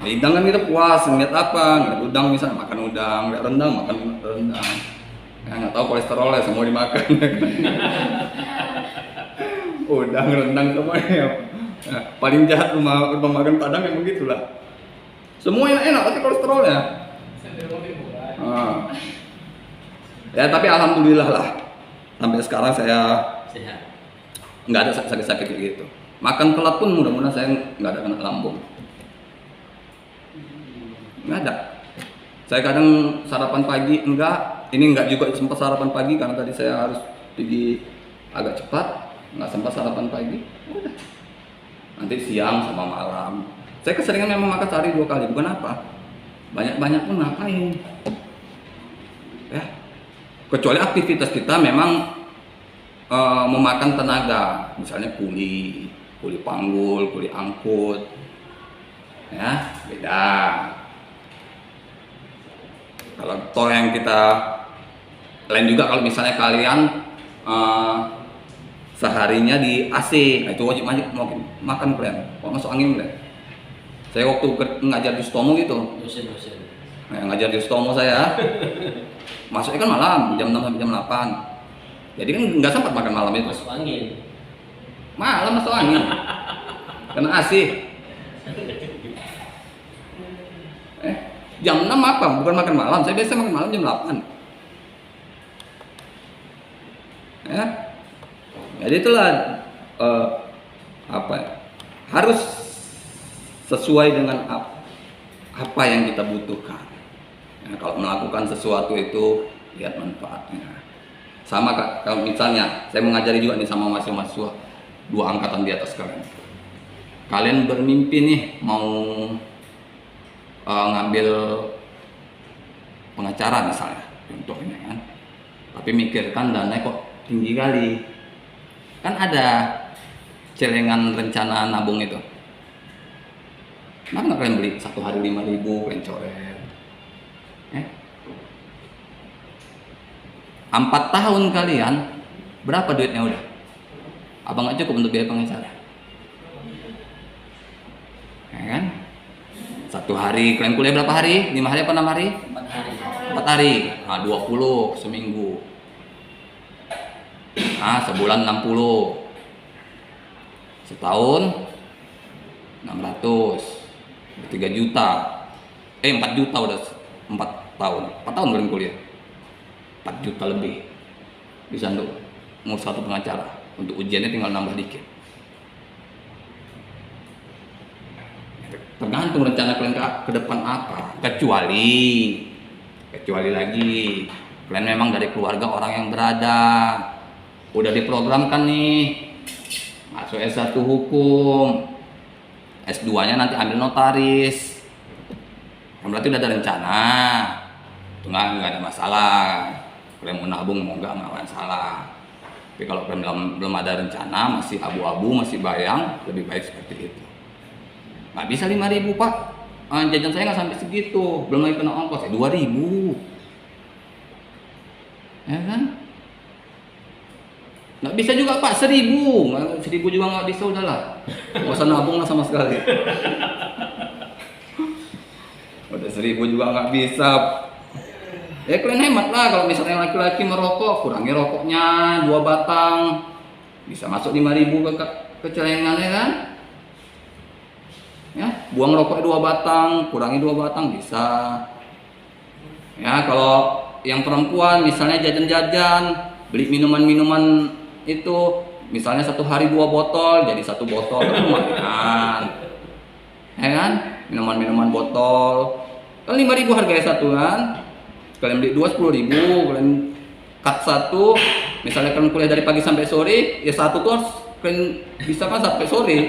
Hidang kan kita puas, ngeliat apa, ngeliat udang misalnya, makan udang, ngeliat rendang, makan rendang. Ya nggak tahu kolesterolnya, semua dimakan. Udang, rendang semuanya. Nah, paling jahat rumah makan Padang yang begitulah. Semuanya enak tapi kolesterolnya. Ya tapi alhamdulillah lah, sampai sekarang saya Sehat. nggak ada sakit-sakit kayak gitu. Makan telat pun mudah-mudahan saya nggak ada kena lambung. Nggak ada. Saya kadang sarapan pagi ini enggak juga sempat sarapan pagi karena tadi saya harus pergi agak cepat, nggak sempat sarapan pagi. Udah. Nanti siang sama malam. Saya keseringan memang makan sehari 2 kali, bukan apa. Banyak-banyak pun ngapain. Ya. Kecuali aktivitas kita memang memakan tenaga, misalnya kuli panggul, kuli angkut. Ya, beda. Kalau toh yang kita lain juga kalau misalnya kalian seharinya di AC, nah itu wajib makan kalian. Kalau masuk angin kalian. Saya waktu ngajar di Stomo gitu. Dosen. Nah, ngajar di Stomo saya. Masuknya kan malam, jam 6 sampai jam 8. Jadi kan nggak sempat makan malam itu. Masuk angin. Malam masuk angin. Kena AC. Jam 6 apa? Bukan makan malam. Saya biasa makan malam jam 8. Ya. Jadi itulah harus sesuai dengan apa yang kita butuhkan. Ya, kalau melakukan sesuatu itu lihat manfaatnya. Sama kalau misalnya saya mengajari juga nih sama mahasiswa 2 angkatan di atas kalian. Kalian bermimpi nih mau ngambil pengacara misalnya, contohnya kan. Tapi mikirkan dana kok tinggi kali. Kan ada celengan rencana nabung itu. Kenapa nggak kalian beli 1 hari 5.000 kalian coret? 4 tahun kalian berapa duitnya udah? Apa nggak cukup untuk biaya pengacara? Ya kan? 1 hari kalian kuliah berapa hari? 5 hari apa 6 hari? 4 hari. 4 hari. Nah, 20 seminggu. Nah, sebulan 60. Setahun 600. 3 juta. 4 juta udah 4 tahun. 4 tahun kalian kuliah. 4 juta lebih. Bisa untuk mau satu pengacara. Untuk ujiannya tinggal nambah dikit. Tergantung rencana kalian ke depan apa. Kecuali lagi kalian memang dari keluarga orang yang berada, udah diprogramkan nih masuk S1 hukum, S2-nya nanti ambil notaris. Berarti udah ada rencana. Itu nggak ada masalah. Kalian mau nabung mau nggak ada masalah. Tapi kalau kalian belum ada rencana, masih abu-abu, masih bayang, lebih baik seperti itu. Nggak bisa 5.000 Pak, jajan saya nggak sampai segitu, belum lagi kena ongkos, 2.000. Ya kan? Nggak bisa juga Pak, 1.000 juga nggak bisa, udahlah. Nggak usah nabung lah sama sekali. Udah 1.000 juga nggak bisa. Ya kalian hemat lah, kalau misalnya laki-laki merokok, kurangi rokoknya 2 batang. Bisa masuk 5.000 ke celengan, ya kan? Ya, buang rokok 2 batang, kurangi 2 batang bisa. Ya, kalau yang perempuan misalnya jajan-jajan, beli minuman-minuman itu, misalnya 1 hari 2 botol, jadi 1 botol lumayan. Ya kan? Minuman-minuman botol. Kan 5.000 harganya satu kan? Kalian beli 2 10.000, kalian cut 1, misalnya kalian kuliah dari pagi sampai sore, ya 1 tuh harus kalian bisa kan sampai sore.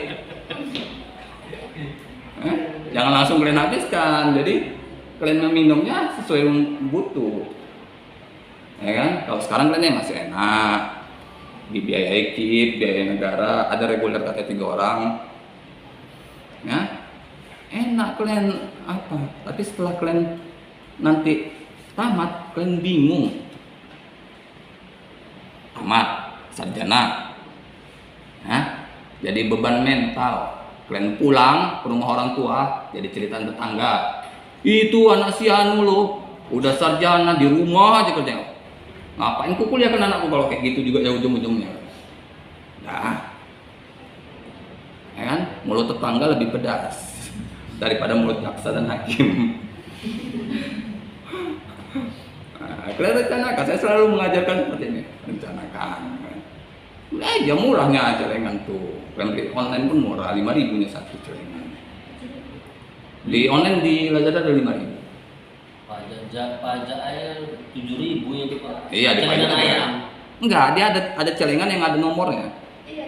Jangan langsung kalian habiskan, jadi kalian meminumnya sesuai yang butuh, ya kan? Kalau sekarang kalian masih enak, dibiayai KIP, biaya negara, ada reguler katanya 3 orang, ya enak kalian apa? Tapi setelah kalian nanti tamat, kalian bingung, tamat sarjana, ya? Jadi beban mental. Kalian pulang ke rumah orang tua, jadi cerita tetangga. Itu anak si Anu loh, udah sarjana di rumah aja kerja. Ngapain ku kuliahkan anakku kalau kayak gitu juga ya ujung-ujungnya. Nah, ya kan? Mulut tetangga lebih pedas daripada mulut jaksa dan hakim. Nah, kalian rencanakan, saya selalu mengajarkan seperti ini, rencanakan. Ya murahnya celengan tuh. Kalian beli online pun murah, 5.000 nya satu celengan. Di online di Lazada ada 5.000. Pajak ayam 7.000 yang itu Pak. Iya, di Celengan pajak ayam. Enggak, dia ada celengan yang ada nomornya. Iya.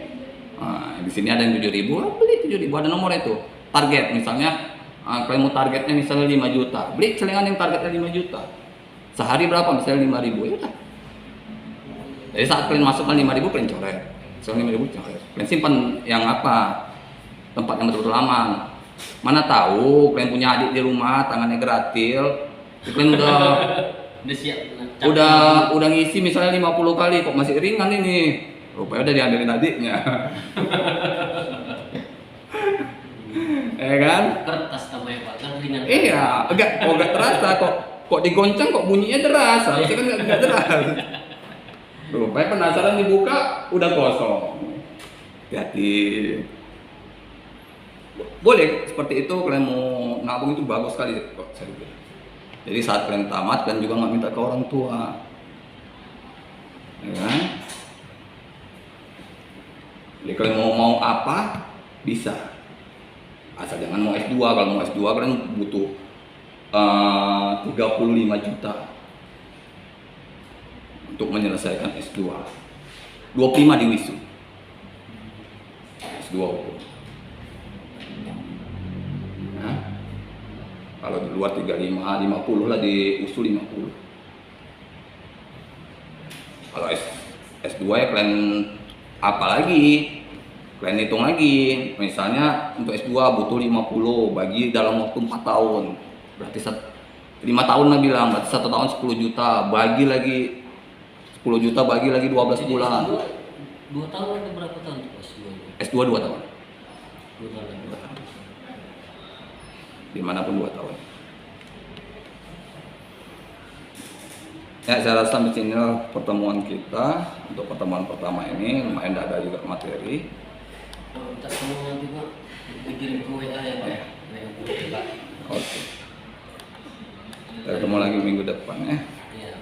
Nah, di sini ada yang 7.000, beli 7.000, ada nomor itu. Target misalnya, kalian mau targetnya misalnya 5 juta, beli celengan yang targetnya 5 juta. Sehari berapa? Misalnya 5.000, ya udah. Jadi saat kalian masukkan 5.000, kalian coret. Misalnya 5.000 coret. Kalian simpan yang apa? Tempat yang betul-betul aman. Mana tahu kalian punya adik di rumah, tangannya geratil, kalian Udah siap. udah ngisi misalnya 50 kali, kok masih ringan ini. Rupanya udah diambilin adiknya. Ya kan? Kertas namanya Pak, kan ringan. Iya, enggak terasa kok digoncang kok bunyinya deras, harusnya kan enggak deras. Rupanya penasaran dibuka udah kosong. Hati. Boleh seperti itu, kalian mau nabung itu bagus sekali kok saya bilang. Jadi saat kalian tamat kalian juga nggak minta ke orang tua, ya kan? Jadi kalian mau apa bisa, asal jangan mau S2. Kalau mau S2 kalian butuh 35 juta untuk menyelesaikan S2. 25 di WISU. S2 hukum. Nah, kalau di luar 35, 50 lah, di usul 50. Kalau S2 ya kalian apa lagi? Kalian hitung lagi. Misalnya untuk S2 butuh 50, bagi dalam waktu 4 tahun. Berarti 5 tahun lah bilang, berarti 1 tahun 10 juta, bagi lagi 10 juta, bagi lagi 12 bulan. 2 tahun atau berapa tahun tuh S2? S2 2 tahun. 2 tahun. Dimanapun 2 tahun. Ya, saya rasa sampai sini pertemuan kita untuk pertemuan pertama ini. Lumayan ada juga materi. Kalau kita semua nanti Pak, dikirim ke WA ya Pak. Ya. WA. Oke. Kita ketemu lagi minggu depan ya. Iya.